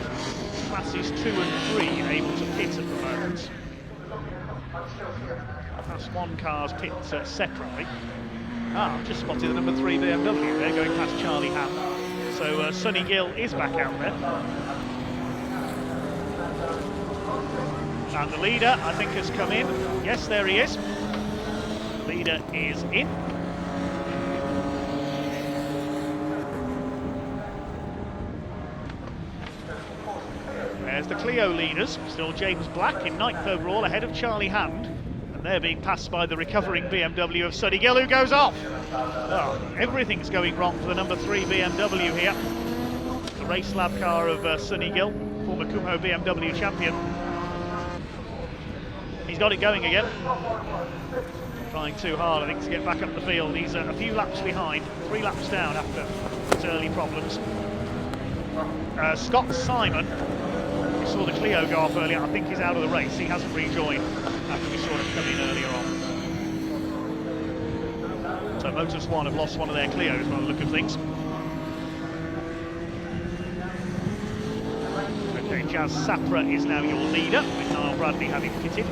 classes 2 and 3 able to pit at the moment. Class 1 cars pit separately. I've just spotted the number 3 BMW there going past Charlie Ham. So Sonny Gill is back out there. And the leader, I think, has come in. Yes, there he is. Leader is in. There's the Clio leaders. Still James Black in 9th overall, ahead of Charlie Hand. And they're being passed by the recovering BMW of Sonny Gill, who goes off. Oh, everything's going wrong for the number 3 BMW here. The race lab car of Sonny Gill, former Kumho BMW champion. He's got it going again. Trying too hard, I think, to get back up the field. He's a few laps behind, 3 laps down after his early problems. Scott Simon, we saw the Clio go off earlier. I think he's out of the race. He hasn't rejoined after we saw him come in earlier on. So Motor Swan have lost one of their Clios by the look of things. Okay, Jazz Sapra is now your leader, with Niall Bradley having pitted.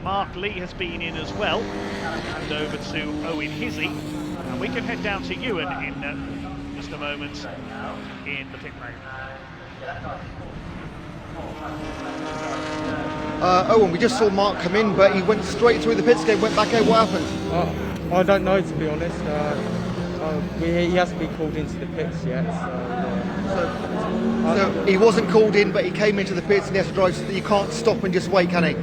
Mark Lee has been in as well, and over to Owen Hizzy. And we can head down to Ewan in just a moment in the pit lane. Owen, we just saw Mark come in, but he went straight through the pits gate, went back out. What happened? I don't know, to be honest. He hasn't been called into the pits yet. So he wasn't called in, but he came into the pits and he has to drive, so that you can't stop and just wait, can he?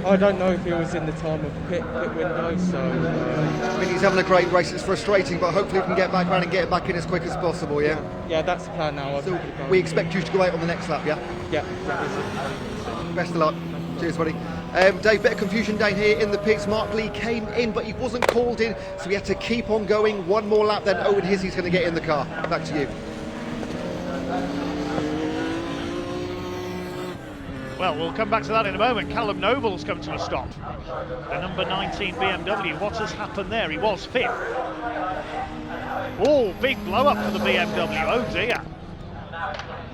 I don't know if he was in the time of pit window, so... I mean, he's having a great race. It's frustrating, but hopefully we can get back around and get it back in as quick as possible, yeah? Yeah, that's the plan now. So we expect you to go out on the next lap, yeah? Yeah, that is it. Best of luck. Cheers, buddy. Dave, bit of confusion down here in the pits. Mark Lee came in, but he wasn't called in, so we had to keep on going. One more lap, then Owen Hizzy's going to get in the car. Back to you. Well, we'll come back to that in a moment. Callum Noble's come to a stop. The number 19 BMW. What has happened there? He was fifth. Oh, big blow up for the BMW. Oh dear.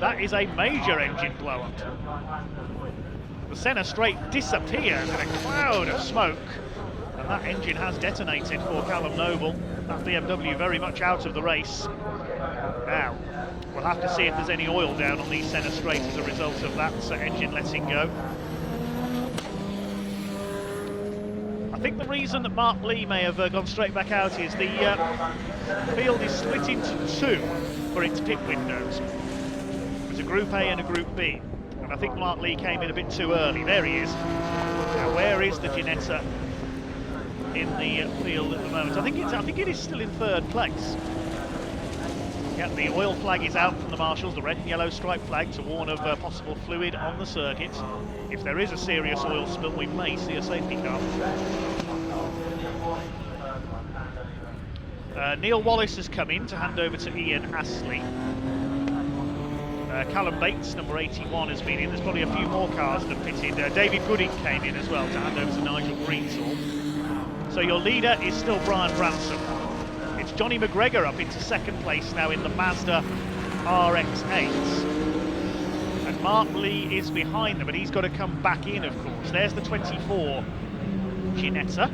That is a major engine blow up. The Senna straight disappears in a cloud of smoke. And that engine has detonated for Callum Noble. That BMW very much out of the race. Now, we'll have to see if there's any oil down on these Senna straight as a result of that engine letting go. I think the reason that Mark Lee may have gone straight back out is the field is split into 2 for its pit windows. There's a Group A and a Group B. And I think Mark Lee came in a bit too early. There he is. Now, where is the Ginetta in the field at the moment? I think it is still in 3rd place. Yeah, the oil flag is out from the marshals, the red and yellow stripe flag to warn of possible fluid on the circuit. If there is a serious oil spill, we may see a safety car. Neil Wallace has come in to hand over to Ian Astley. Callum Bates, number 81, has been in. There's probably a few more cars that have pitted. David Gooding came in as well to hand over to Nigel Greensall. So your leader is still Brian Branson. It's Johnny McGregor up into 2nd place now in the Mazda RX-8. And Mark Lee is behind them, but he's got to come back in, of course. There's the 24 Ginetta.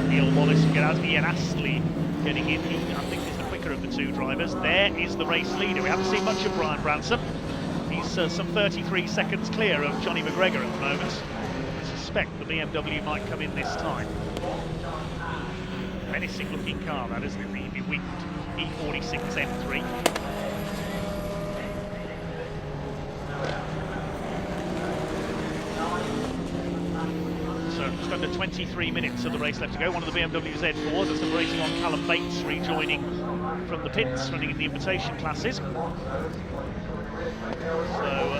Neil Wallace and Ian Astley getting in. He, I think, is the quicker of the 2 drivers. There is the race leader. We haven't seen much of Brian Branson. He's some 33 seconds clear of Johnny McGregor at the moment. I suspect the BMW might come in this time. Menacing looking car, that isn't it? The winged E46 M3. So just under 23 minutes of the race left to go. One of the BMW Z4s, that's number 81 Callum Bates rejoining from the pits, running in the invitation classes. So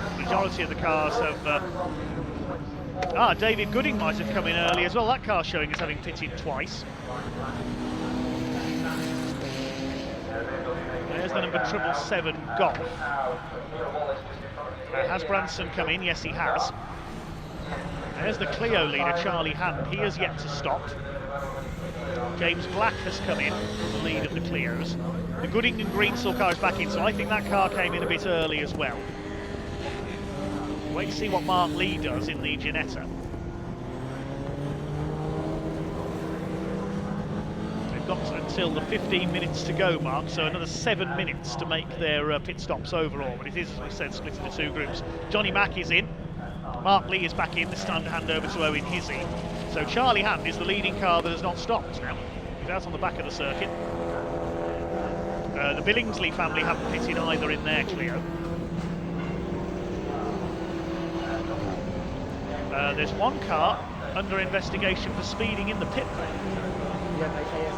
the majority of the cars have... David Gooding might have come in early as well. That car showing as having pitted twice. There's the number 777 Golf. Has Branson come in? Yes, he has. There's the Clio leader, Charlie Hand. He has yet to stop. James Black has come in for the lead of the Clios. The Gooding and Greensall car is back in, so I think that car came in a bit early as well. Wait to see what Mark Lee does in the Ginetta. They've got until the 15 minutes to go mark, so another 7 minutes to make their pit stops overall. But it is, as we said, split into two groups. Johnny Mack is in. Mark Lee is back in, this time to hand over to Owen Hizzy. So Charlie Hand is the leading car that has not stopped now. He's out on the back of the circuit. The Billingsley family haven't pitted either in their Clio. There's one car under investigation for speeding in the pit lane.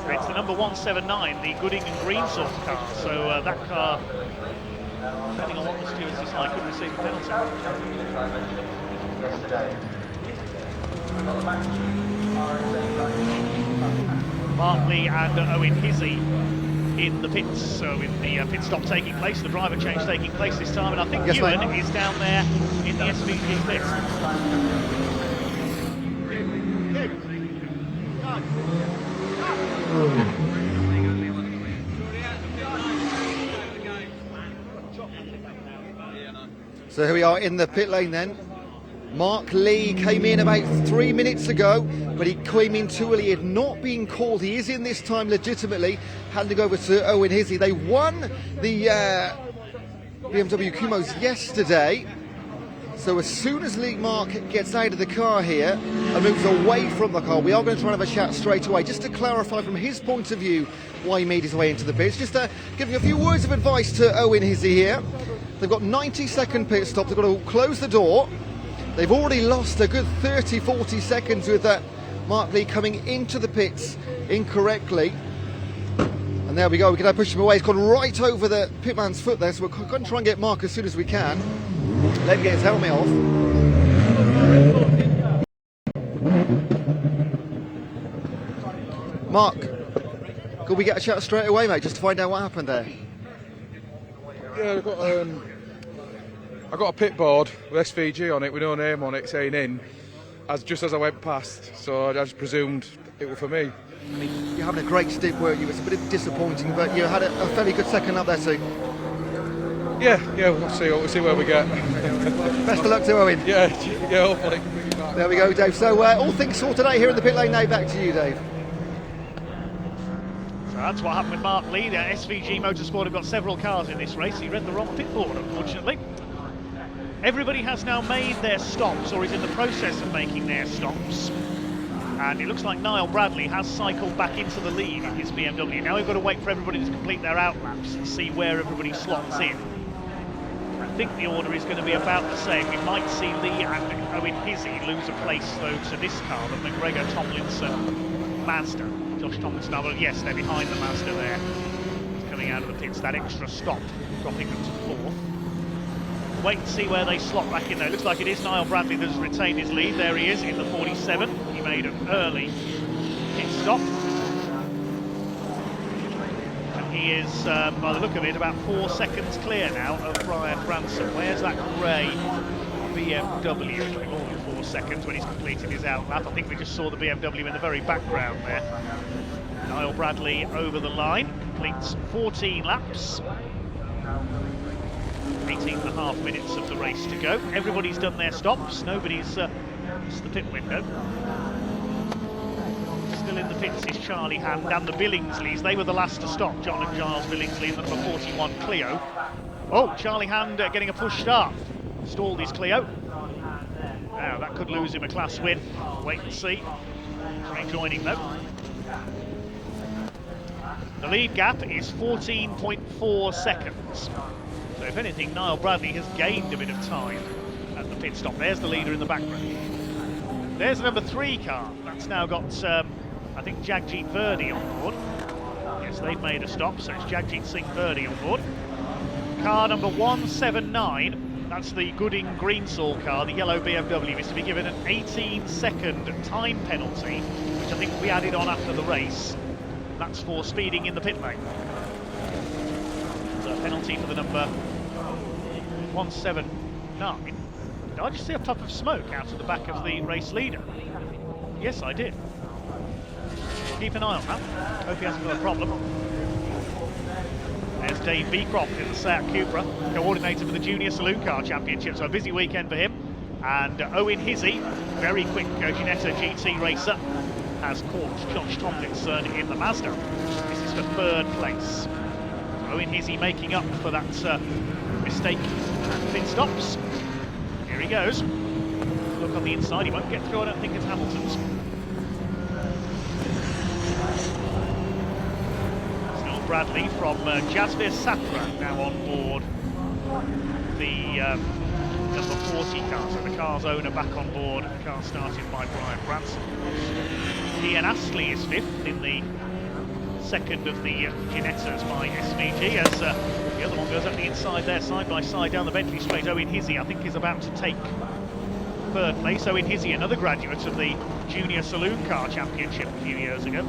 It's the number 179, the Gooding and Greensall car. So that car, depending on what the stewards decide, could receive a penalty. Mark Lee and Owen Hizzy in the pits, so in the pit stop taking place, the driver change taking place this time, and I think Ewan is down there in the SVG pit. So here we are in the pit lane then. Mark Lee came in about 3 minutes ago, but he came in too early. He had not been called. He is in this time legitimately, handing over to Owen Hizzy. They won the BMW Kumos yesterday. So as soon as Lee Mark gets out of the car here and moves away from the car, we are going to try and have a chat straight away, just to clarify from his point of view why he made his way into the pits. Just giving a few words of advice to Owen Hizzy here. They've got 90-second pit stop. They've got to close the door. They've already lost a good 30-40 seconds with Mark Lee coming into the pits incorrectly. And there we go, we can now push him away. He's gone right over the pitman's foot there, so we're going to try and get Mark as soon as we can. Let him get his helmet off. Mark, could we get a chat straight away, mate, just to find out what happened there? Yeah, I got a pit board with SVG on it with no name on it saying in, just as I went past, so I just presumed it was for me. I mean, you're having a great stint, weren't you? It's a bit disappointing, but you had a fairly good second up there too. Yeah, we'll see where we get. Best of luck to Owen. Yeah, hopefully. There we go, Dave. So all things sorted out here in the pit lane now. Back to you, Dave. So that's what happened with Mark Lee. The SVG Motorsport have got several cars in this race. He read the wrong pit board, unfortunately. Everybody has now made their stops, or is in the process of making their stops. And it looks like Niall Bradley has cycled back into the lead in his BMW. Now we've got to wait for everybody to complete their outlaps and see where everybody slots in. I think the order is going to be about the same. We might see Lee and Owen Hizzy lose a place, though, to this car, the McGregor Tomlinson Mazda. Josh Tomlinson, yes, they're behind the Mazda there. It's coming out of the pits, that extra stop, dropping them to fourth. Wait and see where they slot back in there. Looks like it is Niall Bradley that has retained his lead. There he is in the 47. He made an early pit stop. And he is, by the look of it, about 4 seconds clear now of Brian Branson. Where's that grey BMW? More than 4 seconds when he's completed his outlap. I think we just saw the BMW in the very background there. Niall Bradley over the line, completes 14 laps. 18.5 minutes of the race to go. Everybody's done their stops. Nobody's missed the pit window. Still in the pits is Charlie Hand and the Billingsleys. They were the last to stop. John and Giles Billingsley in the number 41 Clio. Oh, Charlie Hand getting a push start. Stalled his Clio. Now that could lose him a class win. Wait and see. Rejoining though. The lead gap is 14.4 seconds. So if anything, Niall Bradley has gained a bit of time at the pit stop. There's the leader in the background. There's the number 3 car. That's now got, I think, Jagjit Verdi on board. Yes, they've made a stop, so it's Jagjit Singh Verdi on board. Car number 179, that's the Gooding Greensall car, the yellow BMW, is to be given an 18-second time penalty, which I think we added on after the race. That's for speeding in the pit lane. So a penalty for the number 179. Did I just see a puff of smoke out of the back of the race leader? Yes, I did. Keep an eye on that. Hope he hasn't got a problem. There's Dave Beecroft in the Seat Cupra, coordinator for the Junior Saloon Car Championship, so a busy weekend for him. And Owen Hizzy, very quick Ginetta GT racer, has caught Josh Tomlinson in the Mazda. This is for third place. Owen Hizzy making up for that mistake at pit stops. Here he goes. Look on the inside, he won't get through, I don't think it's Hamilton's. Still Bradley from Jasmine Sapra now on board the number 40 car, so the car's owner back on board. The car started by Brian Branson. Ian Astley is fifth in the second of the Ginettas by SVG, as the other one goes up the inside there, side by side down the Bentley straight. Owen Hizzy, I think, is about to take third place. Owen Hizzy, another graduate of the Junior Saloon Car Championship a few years ago.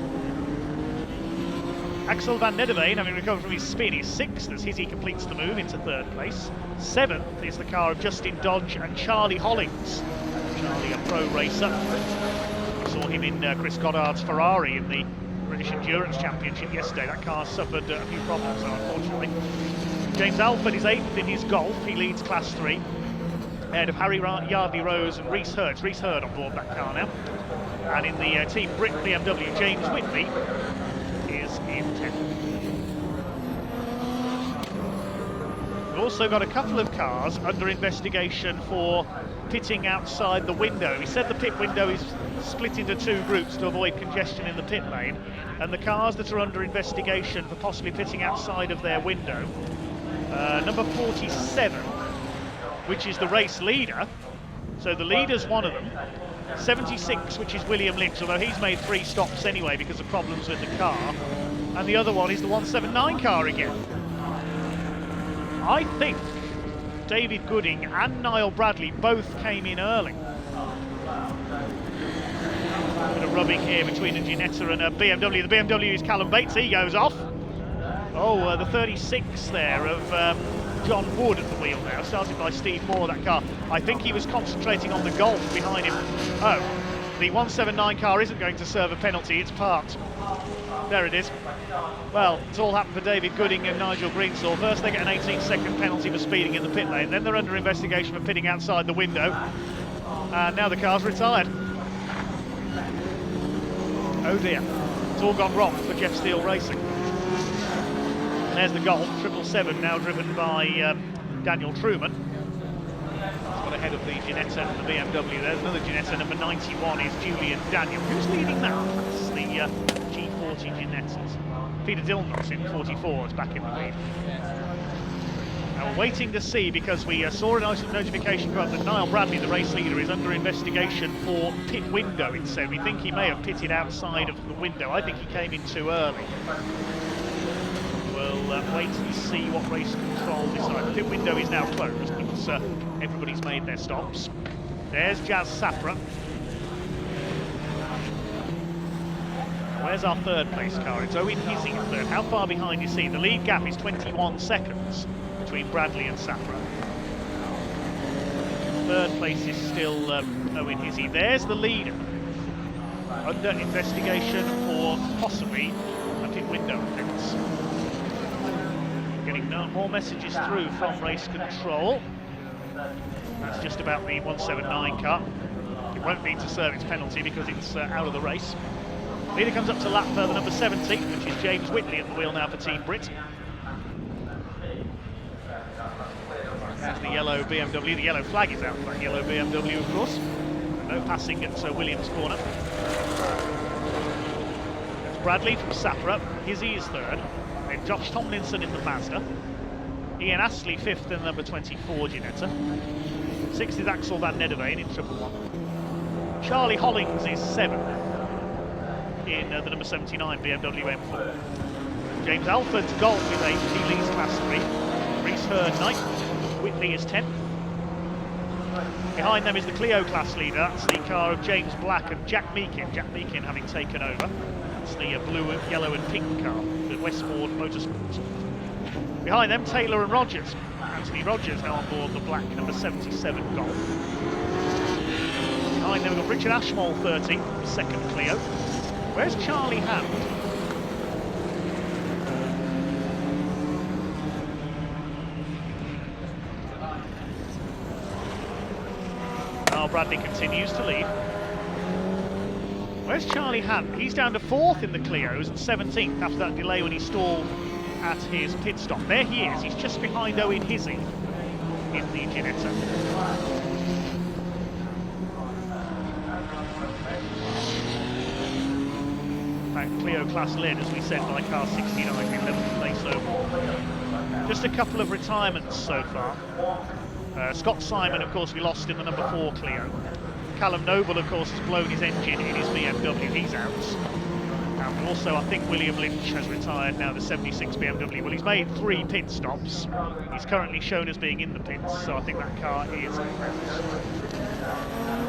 Axel van Nederveen, having recovered from his spin, is sixth as Hizzy completes the move into third place. Seventh is the car of Justin Dodge and Charlie Hollings. Charlie, a pro racer. We saw him in Chris Goddard's Ferrari in the British Endurance Championship yesterday. That car suffered a few problems, unfortunately. James Alford is eighth in his Golf. He leads Class 3. Ahead of Harry Yardley Rose and Reese Hurd. Reese Hurd on board that car now. And in the Team Brit BMW, James Whitley is in 10th. We've also got a couple of cars under investigation for pitting outside the window. He said the pit window is split into two groups to avoid congestion in the pit lane, and the cars that are under investigation for possibly pitting outside of their window, number 47, which is the race leader, so the leader's one of them, 76, which is William Lynch, although he's made 3 stops anyway because of problems with the car, and the other one is the 179 car again. I think David Gooding and Niall Bradley both came in early. Bit of rubbing here between a Ginetta and a BMW. The BMW is Callum Bates, he goes off. Oh, the 36 there of John Wood at the wheel now, started by Steve Moore, that car. I think he was concentrating on the Golf behind him. Oh, the 179 car isn't going to serve a penalty, it's parked. There it is. Well, it's all happened for David Gooding and Nigel Greensall. First they get an 18-second penalty for speeding in the pit lane, then they're under investigation for pitting outside the window, and now the car's retired. Oh dear, it's all gone wrong for Jeff Steele Racing. And there's the Golf, 777, now driven by Daniel Truman. It's got ahead of the Ginetta and the BMW. There's another Ginetta, number 91 is Julian Daniel. Who's leading that? That's the G40 Ginettas. Peter Dillnott in 44 is back in the lead. Now we're waiting to see, because we saw a notification go up that Niall Bradley, the race leader, is under investigation for pit window instead. We think he may have pitted outside of the window. I think he came in too early. We'll wait and see what race control decides. The pit window is now closed because everybody's made their stops. There's Jazz Sapra. Where's our third place car? It's Owen Hizzy in third. How far behind is he? The lead gap is 21 seconds between Bradley and Sapra. Third place is still Owen Hizzy. There's the leader, under investigation for possibly a pit window offence. Getting more messages through from race control. That's just about the 179 car. It won't need to serve its penalty because it's out of the race. Leader comes up to lap further, number 70, which is James Whitley at the wheel now for Team Brit. There's the yellow BMW. The yellow flag is out for that yellow BMW, of course. No passing at Williams' corner. That's Bradley from Sapra. Hizzy is third. Then Josh Tomlinson in the Mazda. Ian Astley fifth in the number 24 Ginetta. Sixth is Axel van Nederveen in 111. Charlie Hollings is seventh in the number 79 BMW M4. James Alford's Golf is 8th, he leads Class 3. Reese Hurd 9th, Whitley is 10th. Behind them is the Clio class leader, that's the car of James Black and Jack Meakin. Jack Meakin having taken over. That's the blue, yellow and pink car, the Westford Motorsports. Behind them, Taylor and Rogers. Anthony Rogers now on board the black number 77 Golf. Behind them we've got Richard Ashmole 30, second Clio. Where's Charlie Hand? Now Bradley continues to lead. Where's Charlie Hunt? He's down to 4th in the Clios and 17th after that delay when he stalled at his pit stop. There he is. He's just behind Owen Hizzy in the Ginetta. Clio class led, as we said, by car 69, 11th place overall. Just a couple of retirements so far. Scott Simon, of course, we lost in the number 4 Clio. Callum Noble, of course, has blown his engine in his BMW. He's out. And also, I think William Lynch has retired now, the 76 BMW. Well, he's made 3 pit stops. He's currently shown as being in the pits, so I think that car is out.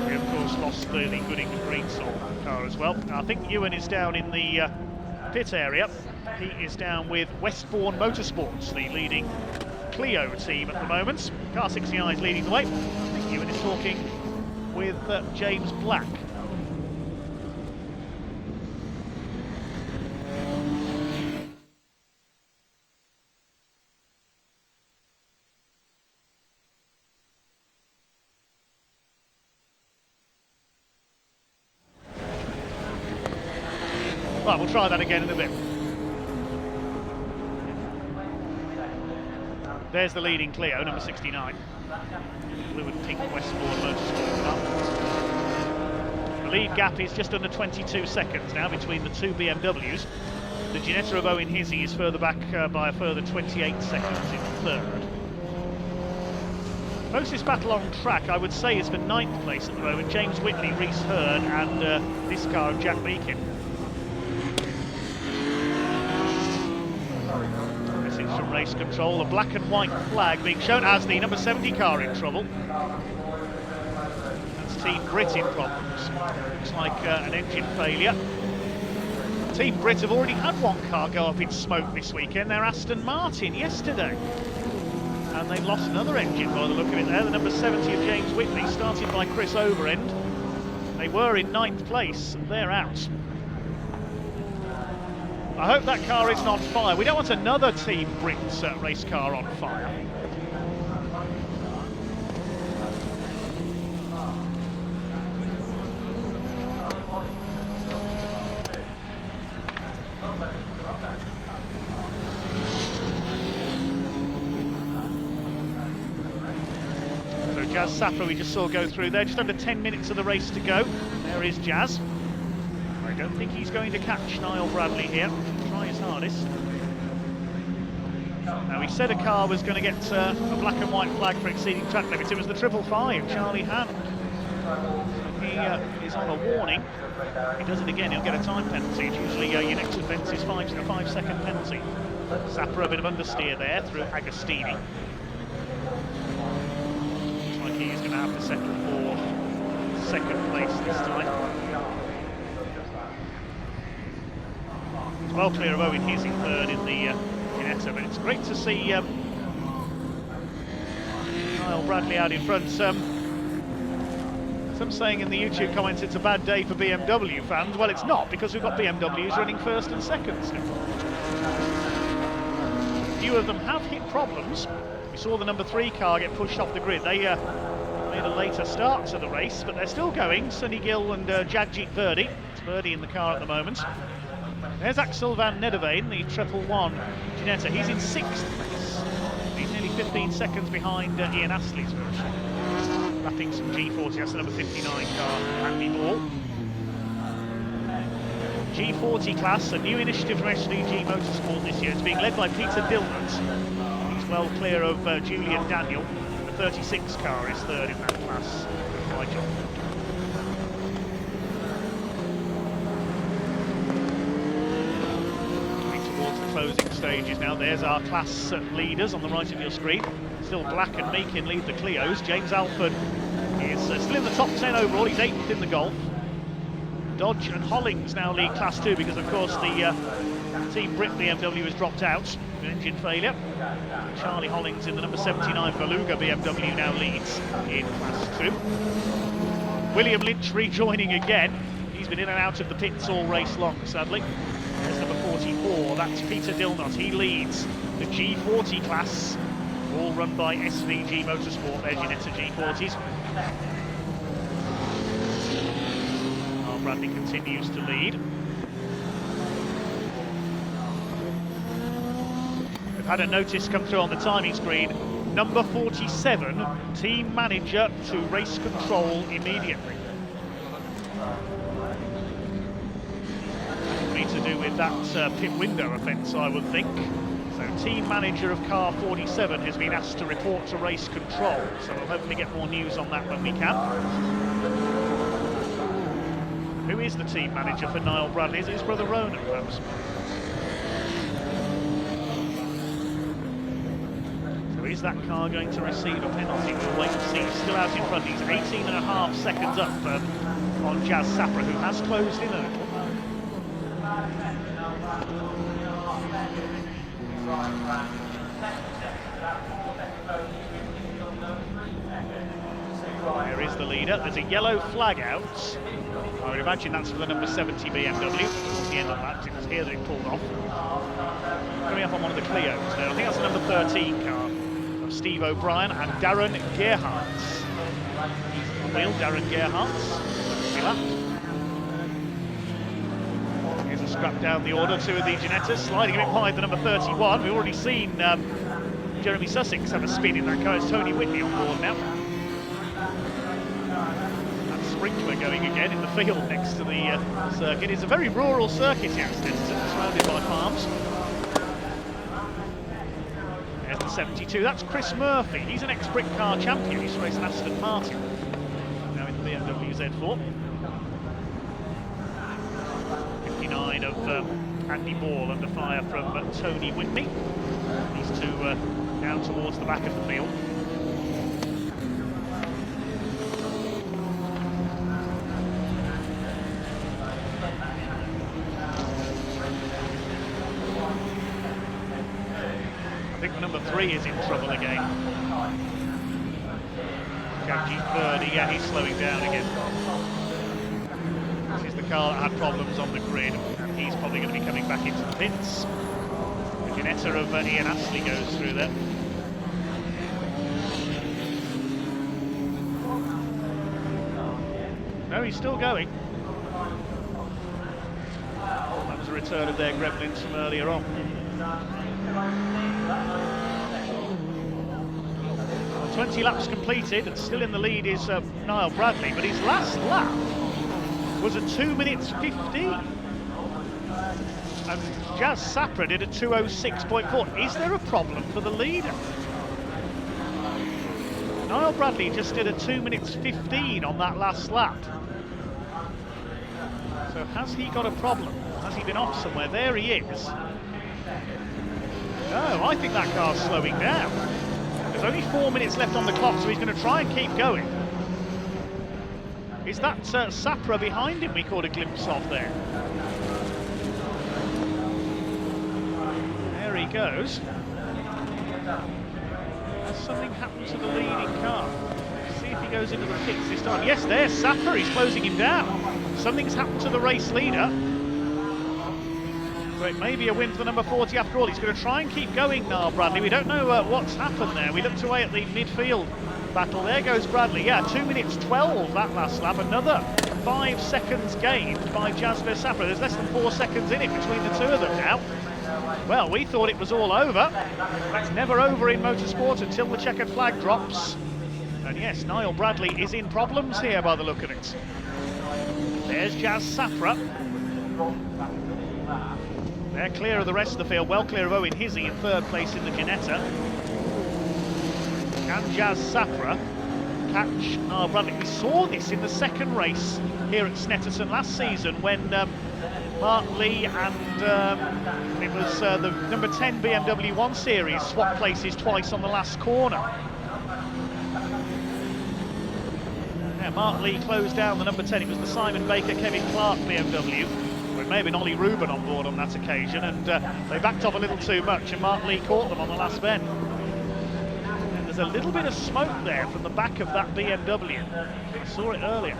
We, of course, lost the Gooding and Greensall car as well. I think Ewan is down in the pit area. He is down with Westbourne Motorsports, the leading Clio team at the moment. Car 69 is leading the way. I think Ewan is talking with James Black. Right, we'll try that again in a bit. There's the leading Clio, number 69. Blue and pink Westbourne Motorsport car. The lead gap is just under 22 seconds now between the 2 BMWs. The Ginetta of Owen Hizzy is further back by a further 28 seconds in 3rd. Closest battle on track, I would say, is for 9th place at the moment. James Whitley, Reese Hurd and this car of Jack Meakin. Message from race control, a black and white flag being shown as the number 70 car in trouble. That's Team Brit in problems. Looks like an engine failure. Team Brit have already had one car go up in smoke this weekend, their Aston Martin yesterday. And they've lost another engine by the look of it there. The number 70 of James Whitley, started by Chris Overend. They were in 9th place, and they're out. I hope that car isn't on fire. We don't want another Team Brit race car on fire. So Jazz Safra we just saw go through there, just under 10 minutes of the race to go. There is Jazz. I don't think he's going to catch Niall Bradley here. He'll try his hardest. Now, he said a car was going to get a black and white flag for exceeding track limits. It was the 555, Charlie Hand. He is on a warning. If he does it again, he'll get a time penalty. It's usually your next offence is a 5-second penalty. Sapper, a bit of understeer there through Agostini. Looks like he is going to have to settle for 2nd place this time. Well clear of Owen Hizzy, 3rd in the Ginetta, but it's great to see Niall Bradley out in front. Some saying in the YouTube comments it's a bad day for BMW fans. Well, it's not, because we've got BMWs running 1st and 2nd still. A few of them have hit problems. We saw the number 3 car get pushed off the grid. They made a later start to the race, but they're still going. Sonny Gill and Jagjit Verdi. It's Verdi in the car at the moment. There's Axel van Nederveen, the 111 Ginetta. He's in 6th place. He's nearly 15 seconds behind Ian Astley's version. Lapping some G40, that's the number 59 car, Andy Ball. G40 class, a new initiative from SVG Motorsport this year. It's being led by Peter Dillnut. He's well clear of Julian Daniel. The 36 car is 3rd in that class. By John. Closing stages now. There's our class leaders on the right of your screen. Still Black and Meakin lead the Clios. James Alford is still in the top 10 overall. He's 8th in the Golf. Dodge and Hollings now lead Class 2 because, of course, the Team Brit BMW has dropped out with engine failure. Charlie Hollings in the number 79 Beluga BMW now leads in Class 2. William Lynch rejoining again. He's been in and out of the pits all race long, sadly. There's number 44, that's Peter Dillnut. He leads the G40 class, all run by SVG Motorsport, their Ginetta G40s. Our Niall Bradley continues to lead. We've had a notice come through on the timing screen. Number 47, team manager to race control immediately. To do with that pit window offence, I would think. So team manager of car 47 has been asked to report to race control, so we'll hopefully get more news on that when we can. Who is the team manager for Niall Bradley? Is it his brother Ronan, perhaps? So is that car going to receive a penalty? We'll wait and see. He's still out in front. He's 18.5 seconds up on Jazz Sapra, who has closed in a little. There is the leader. There's a yellow flag out. I would imagine that's for the number 70 BMW. Towards the end of that, it was here that it pulled off. Coming up on one of the Clios now. I think that's the number 13 car of Steve O'Brien and Darren Gerhardt. Wheel Darren Gerhardt. Here's a scrap down the order. Two of the Ginettas sliding a bit behind the number 31. We've already seen Jeremy Sussex have a spin in that car. It's Tony Whitney on board now. And Sprinkler going again in the field next to the circuit. It's a very rural circuit here, surrounded by farms. There's the 72. That's Chris Murphy. He's an ex-Britcar champion. He's racing Aston Martin. Now in the BMW Z4. 59 of Andy Ball under fire from Tony Whitney. These two down towards the back of the field. I think number 3 is in trouble again. Gaggi Verdi, yeah, he's slowing down again. This is the car that had problems on the grid, and he's probably going to be coming back into the pits. The Ginetta of Ian Astley goes through there. No, he's still going. That was a return of their gremlins from earlier on. 20 laps completed, and still in the lead is Niall Bradley, but his last lap was a 2 minutes 15. And Jazz Sapra did a 2:06.4. Is there a problem for the leader? Niall Bradley just did a 2 minutes 15 on that last lap. So has he got a problem? Has he been off somewhere? There he is. No, I think that car's slowing down. There's only 4 minutes left on the clock, so he's going to try and keep going. Is that Sapra behind him we caught a glimpse of there? There he goes. Has something happened to the leading car? See if he goes into the pits this time. Yes, there's Sapra, he's closing him down. Something's happened to the race leader. So it may be a win for the number 40 after all. He's going to try and keep going, Niall Bradley. We don't know what's happened there. We looked away at the midfield battle. There goes Bradley. Yeah, 2 minutes 12 that last lap. Another 5 seconds gained by Jasper Sapra. There's less than 4 seconds in it between the two of them now. Well, we thought it was all over. That's never over in motorsport until the checkered flag drops. And yes, Niall Bradley is in problems here by the look of it. There's Jazz Sapra. They're clear of the rest of the field, well clear of Owen Hizzy in third place in the Ginetta. Can Jazz Sapra catch Niall Bradley? We saw this in the second race here at Snetterton last season when Mark Lee and it was the number 10 BMW 1 Series swapped places twice on the last corner. Yeah, Mark Lee closed down the number 10. It was the Simon Baker, Kevin Clark BMW. It may have been Ollie Rubin on board on that occasion, and they backed off a little too much, and Mark Lee caught them on the last bend. And there's a little bit of smoke there from the back of that BMW. I saw it earlier. I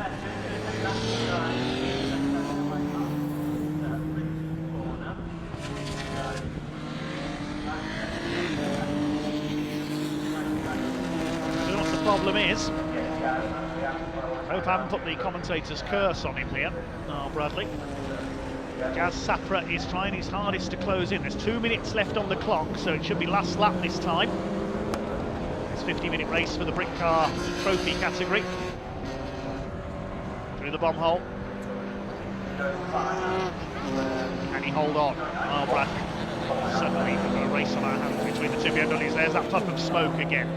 don't know what the problem is. Hope I haven't put the commentator's curse on him here. Oh, Bradley. Jazz Sapra is trying his hardest to close in. There's 2 minutes left on the clock, so it should be last lap this time. It's a 50-minute race for the Britcar Trophy category. Through the bomb hole. Can he hold on? Oh, Bradley. Suddenly, we've got a race on our hands between the two BMWs. There's that puff of smoke again.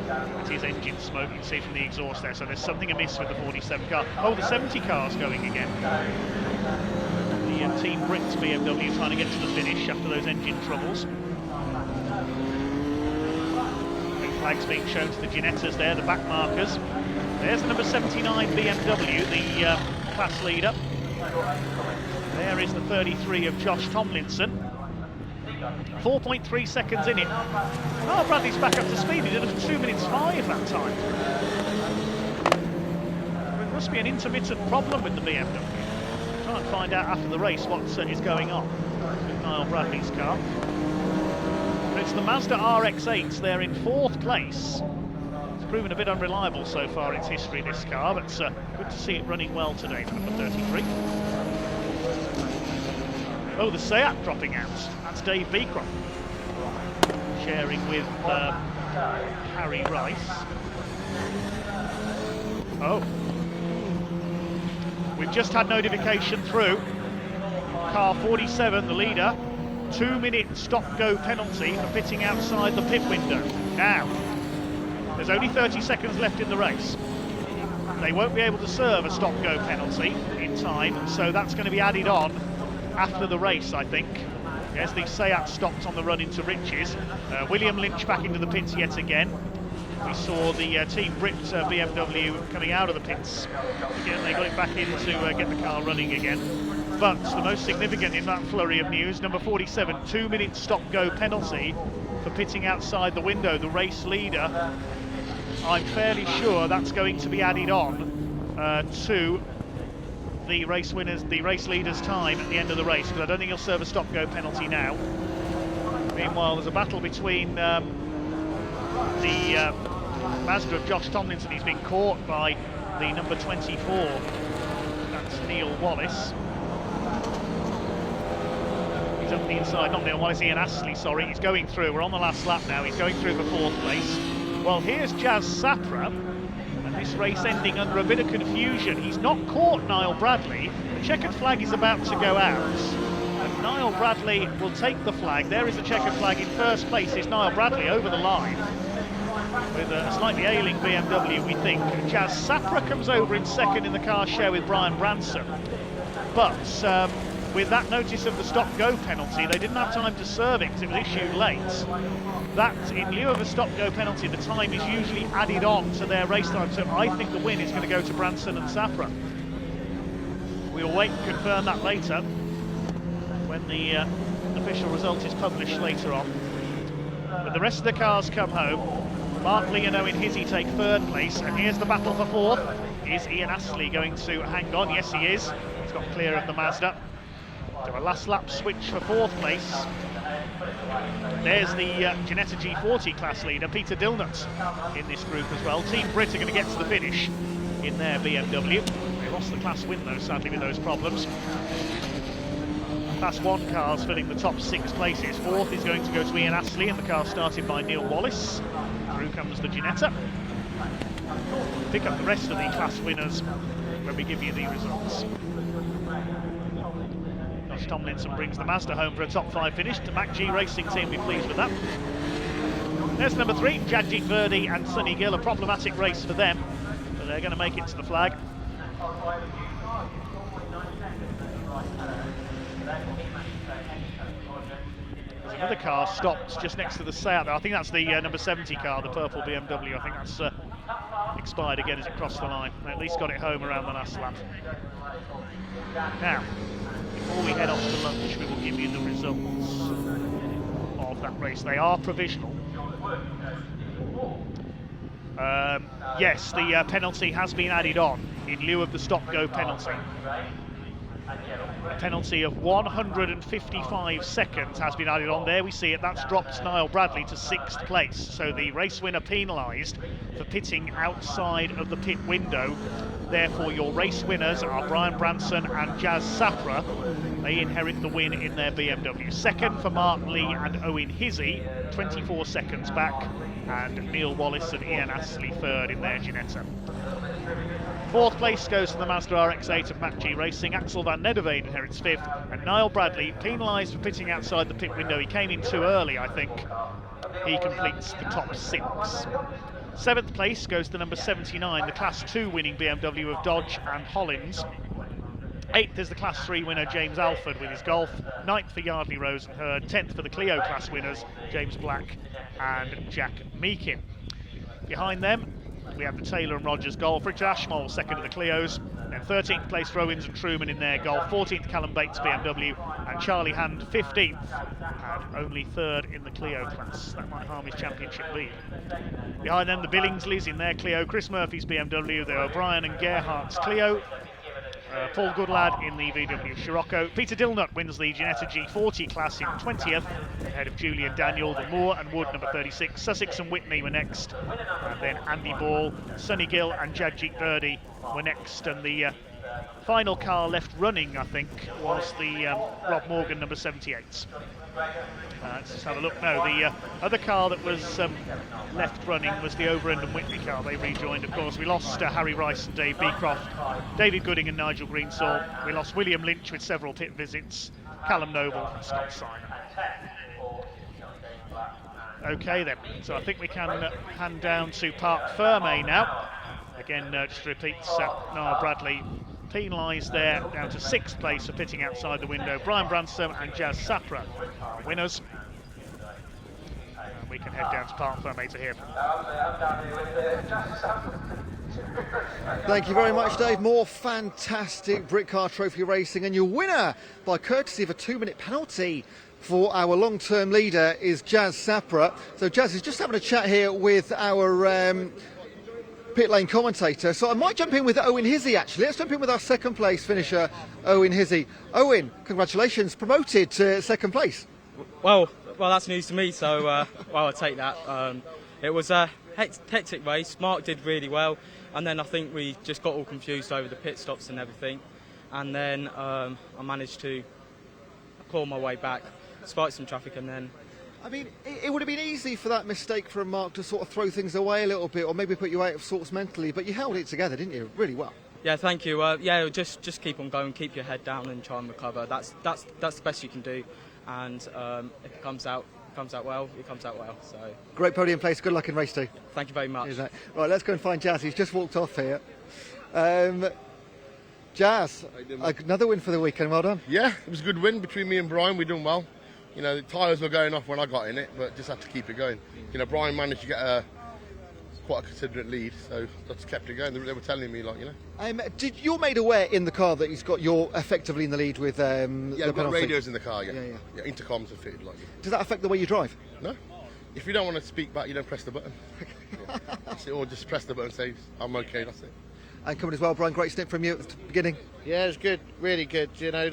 That is engine smoke, you can see from the exhaust there. So there's something amiss with the 47 car. Oh, the 70 car's going again. The Team Brits BMW trying to get to the finish after those engine troubles. Green flags being shown to the Ginettas there, the back markers. There's the number 79 BMW, the class leader. There is the 33 of Josh Tomlinson. 4.3 seconds in it. Oh, Bradley's back up to speed. He did it for 2 minutes 5 that time. There must be an intermittent problem with the BMW. Try and find out after the race what is going on with Niall Bradley's car. But it's the Mazda RX-8s. They're in 4th place. It's proven a bit unreliable so far in its history, this car, but good to see it running well today for number 33. Oh, the Seat dropping out. That's Dave Beecroft sharing with Harry Rice. Oh. We've just had notification through. Car 47, the leader, 2-minute stop-go penalty for pitting outside the pit window. Now, there's only 30 seconds left in the race. They won't be able to serve a stop-go penalty in time, so that's going to be added on after the race, I think. Yes, the Seat stopped on the run into Riches. William Lynch back into the pits yet again. We saw the Team Brit BMW coming out of the pits. Again, they got it back in to get the car running again. But the most significant in that flurry of news, number 47, 2-minute stop-go penalty for pitting outside the window, the race leader. I'm fairly sure that's going to be added on to the race winners, the race leader's time at the end of the race, because I don't think he'll serve a stop-go penalty now. Meanwhile, there's a battle between the Mazda of Josh Tomlinson. He's been caught by the number 24. That's Neil Wallace. He's up the inside, not Neil Wallace, Ian Astley, sorry. He's going through. We're on the last lap now. He's going through for 4th place. Well, here's Jazz Sapra. This race ending under a bit of confusion. He's not caught Niall Bradley. The checkered flag is about to go out, and Niall Bradley will take the flag. There is the checkered flag. In 1st place is Niall Bradley over the line with a slightly ailing BMW, we think. Jazz Sapra comes over in 2nd in the car share with Brian Branson, but with that notice of the stop-go penalty, they didn't have time to serve it because it was issued late. That, in lieu of a stop-go penalty, the time is usually added on to their race time, so I think the win is going to go to Branson and Sapra. We'll wait and confirm that later when the official result is published later on. But the rest of the cars come home. Mark Leono in his, he take 3rd place, and here's the battle for 4th. Is Ian Astley going to hang on? Yes, he is. He's got clear of the Mazda. So a last lap switch for 4th place. There's the Ginetta G40 class leader, Peter Dilnut, in this group as well. Team Brit are going to get to the finish in their BMW. They lost the Class win though, sadly, with those problems. Class 1 cars filling the top 6 places. 4th is going to go to Ian Astley, and the car started by Neil Wallace. Through comes the Ginetta. Pick up the rest of the Class winners when we give you the results. Josh Tomlinson brings the Mazda home for a top 5 finish. The Mac G Racing team will be pleased with that. There's number 3, Jadjit Verdi and Sonny Gill. A problematic race for them, but they're going to make it to the flag. There's another car stopped just next to the Seat. I think that's the number 70 car, the purple BMW. I think that's expired again as it crossed the line. They at least got it home around the last lap. Now, before we head off to lunch, we will give you the results of that race. They are provisional. Yes, the penalty has been added on in lieu of the stop-go penalty. A penalty of 155 seconds has been added on there. We see it, that's dropped Niall Bradley to 6th place. So the race winner penalised for pitting outside of the pit window. Therefore, your race winners are Brian Branson and Jazz Sapra. They inherit the win in their BMW. Second for Mark Lee and Owen Hizzy, 24 seconds back. And Neil Wallace and Ian Astley third in their Ginetta. 4th place goes to the Mazda RX-8 of Mac G Racing. Axel van Nederveen inherits 5th, and Niall Bradley penalised for pitting outside the pit window. He came in too early, I think. He completes the top 6. 7th place goes to number 79, the Class 2 winning BMW of Dodge and Hollins. 8th is the Class 3 winner James Alford with his Golf. 9th for Yardley Rose and Hurd. 10th for the Clio Class winners James Black and Jack Meakin. Behind them we have the Taylor and Rogers Golf. Richard Ashmole second of the Clios. Then 13th place for Owens and Truman in their Golf. 14th Callum Bates BMW, and Charlie Hand 15th, and only 3rd in the Clio class. That might harm his championship lead. Behind them the Billingsleys in their Clio, Chris Murphy's BMW, the O'Brien and Gerhardt's Clio, Paul Goodlad in the VW Scirocco. Peter Dilnut wins the Ginetta G40 class in 20th, ahead of Julian Daniel. The Moore and Wood number 36. Sussex and Whitney were next, and then Andy Ball, Sonny Gill and Jadjit Birdie were next. And the final car left running, I think, was the Rob Morgan number 78. Let's just have a look. No, the other car that was left running was the Overend and Whitney car. They rejoined, of course. We lost Harry Rice and Dave Beecroft, David Gooding and Nigel Greensall. We lost William Lynch with several pit visits, Callum Noble and Scott Simon. Okay then, so I think we can hand down to Parc Ferme now. Again, just to repeat, Niall Bradley penalised there, down to 6th place for pitting outside the window. Brian Branson and Jazz Sapra winners. And we can head down to Parc Ferme to hear from them. Thank you very much, Dave. More fantastic Britcar Trophy racing, and your winner, by courtesy of a 2-minute penalty for our long-term leader, is Jazz Sapra. So Jazz is just having a chat here with our pit lane commentator, so I might jump in with Owen Hizzy actually. Let's jump in with our 2nd place finisher, Owen Hizzy. Owen, congratulations, promoted to 2nd place. Well, that's news to me, so I'll take that. It was a hectic race. Mark did really well, and then I think we just got all confused over the pit stops and everything, and then I managed to claw my way back, spiked some traffic, and then I mean, it would have been easy for that mistake from Mark to sort of throw things away a little bit, or maybe put you out of sorts mentally, but you held it together, didn't you? Really well. Yeah, thank you. Yeah, just keep on going, keep your head down and try and recover. That's the best you can do, and if it comes out well, it comes out well. So great podium place. Good luck in race 2. Thank you very much. Right, let's go and find Jazz. He's just walked off here. Jazz, another win for the weekend. Well done. Yeah, it was a good win between me and Brian. We're doing well. You know, the tyres were going off when I got in it, but just had to keep it going. You know, Brian managed to get quite a considerate lead, so that's kept it going. They were telling me, like, you know. You're made aware in the car that you're effectively in the lead with yeah, the I've got penalty. radios in the car, yeah. Yeah. Intercoms are fitted, like. Does that affect the way you drive? No. If you don't want to speak back, you don't press the button. Yeah. That's it, or just press the button and say, I'm okay, that's it. And coming as well, Brian, great snip from you at the beginning. Yeah, it was good, really good. You know,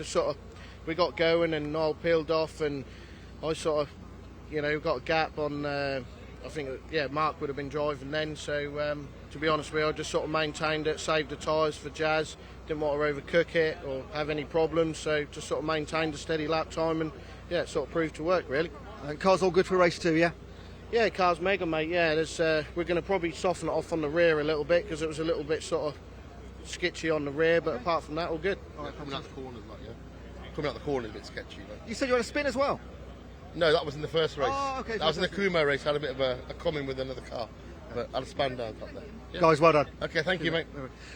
we got going and Niall peeled off, and I sort of, you know, got a gap on. I think, yeah, Mark would have been driving then. So to be honest with you, I just sort of maintained it, saved the tyres for Jazz. Didn't want to overcook it or have any problems, so just sort of maintained a steady lap time, and yeah, it sort of proved to work really. And car's all good for race 2, yeah. Yeah, car's mega, mate. Yeah, we're going to probably soften it off on the rear a little bit because it was a little bit sort of sketchy on the rear, but apart from that, all good. Coming out the corners, like, yeah. Coming out the corners a bit sketchy. Like. You said you had a spin as well? No, that was in the first race. Oh, okay. That was in the Kumo race. I had a bit of a come-in with another car, but I had a span down up there. Yeah. Guys, well done. Okay, thank you, mate.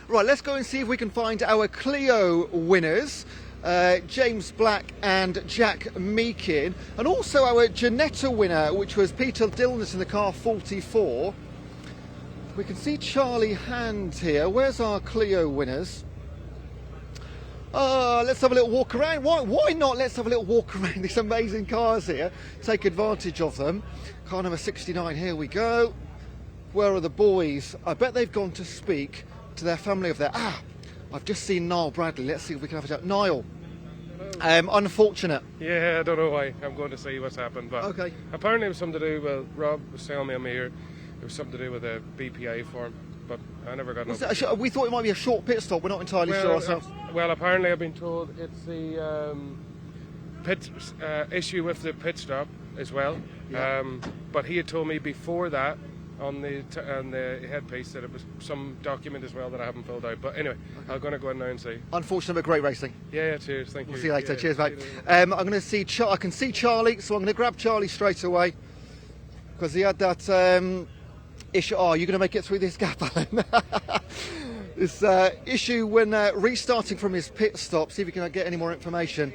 Right, let's go and see if we can find our Clio winners. James Black and Jack Meakin, and also our Ginetta winner, which was Peter Dillness in the car 44. We can see Charlie Hand here. Where's our Clio winners? Let's have a little walk around. Why not? Let's have a little walk around these amazing cars here. Take advantage of them. Car number 69, here we go. Where are the boys? I bet they've gone to speak to their family of there. I've just seen Niall Bradley. Let's see if we can have a chat. Niall, Unfortunate. Yeah, I don't know why. I'm going to see what's happened, but Okay. apparently it was something to do. Well, Rob was telling me on my ear it was something to do with a BPA form, but I never got no. We thought it might be a short pit stop. We're not entirely sure ourselves. Well, apparently I've been told it's the pit issue with the pit stop as well. Yeah. But he had told me before that on the headpiece that it was some document as well that I haven't filled out. But anyway, I'm going to go in now and see. Unfortunate, but great racing. Yeah, cheers. Thank you. We'll see you later. Yeah, Cheers, mate. see you later. I'm going to see. I can see Charlie, so I'm going to grab Charlie straight away because he had that issue. Oh, you're going to make it through this gap, Alan. This issue when restarting from his pit stop. See if you can get any more information.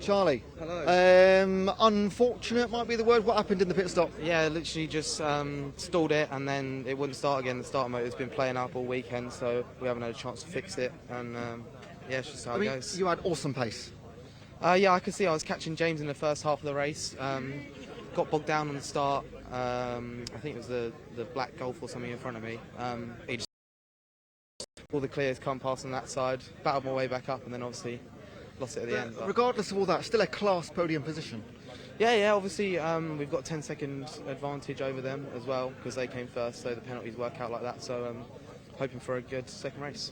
Charlie. Hello. Unfortunate might be the word. What happened in the pit stop? Yeah, literally just stalled it and then it wouldn't start again. The starter motor's been playing up all weekend, so we haven't had a chance to fix it. And yeah, it's just how it goes. You had awesome pace. Yeah, I could see I was catching James in the first half of the race. Got bogged down on the start. I think it was the black Golf or something in front of me. He just all the clears come past on that side. Battled my way back up and then obviously lost it at the end. But Regardless of all that, still a class podium position. yeah, obviously we've got 10-second advantage over them as well because they came first, so the penalties work out like that. So hoping for a good second race.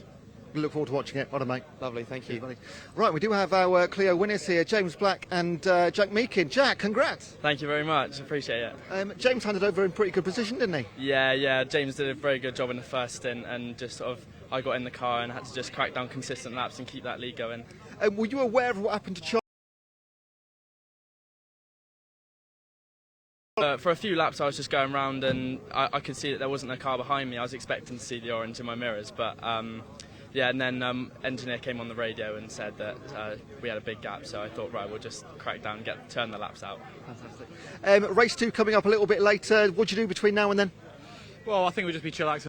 We look forward to watching it. Well done, mate. Lovely, thank you. Right, we do have our Clio winners here, James Black and Jack Meakin. Jack, congrats. Thank you very much, appreciate it. James handed over in pretty good position, didn't he? Yeah, James did a very good job in the first stint and just sort of, I got in the car and had to just crack down consistent laps and keep that lead going. Were you aware of what happened to Charlie? For a few laps I was just going around and I could see that there wasn't a car behind me. I was expecting to see the orange in my mirrors, but yeah, and then engineer came on the radio and said that we had a big gap, so I thought, right, we'll just crack down and turn the laps out. Fantastic. Race 2 coming up a little bit later. What do you do between now and then? Well, I think we'll just be chillaxing,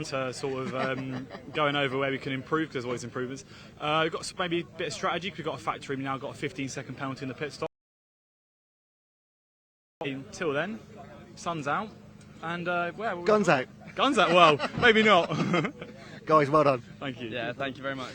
sort of going over where we can improve, because there's always improvements. We've got maybe a bit of strategy, because we've got a factory now, got a 15-second penalty in the pit stop. Until then, sun's out, and Guns out. Guns out, well, maybe not. Guys, well done. Thank you. Yeah, thank you very much.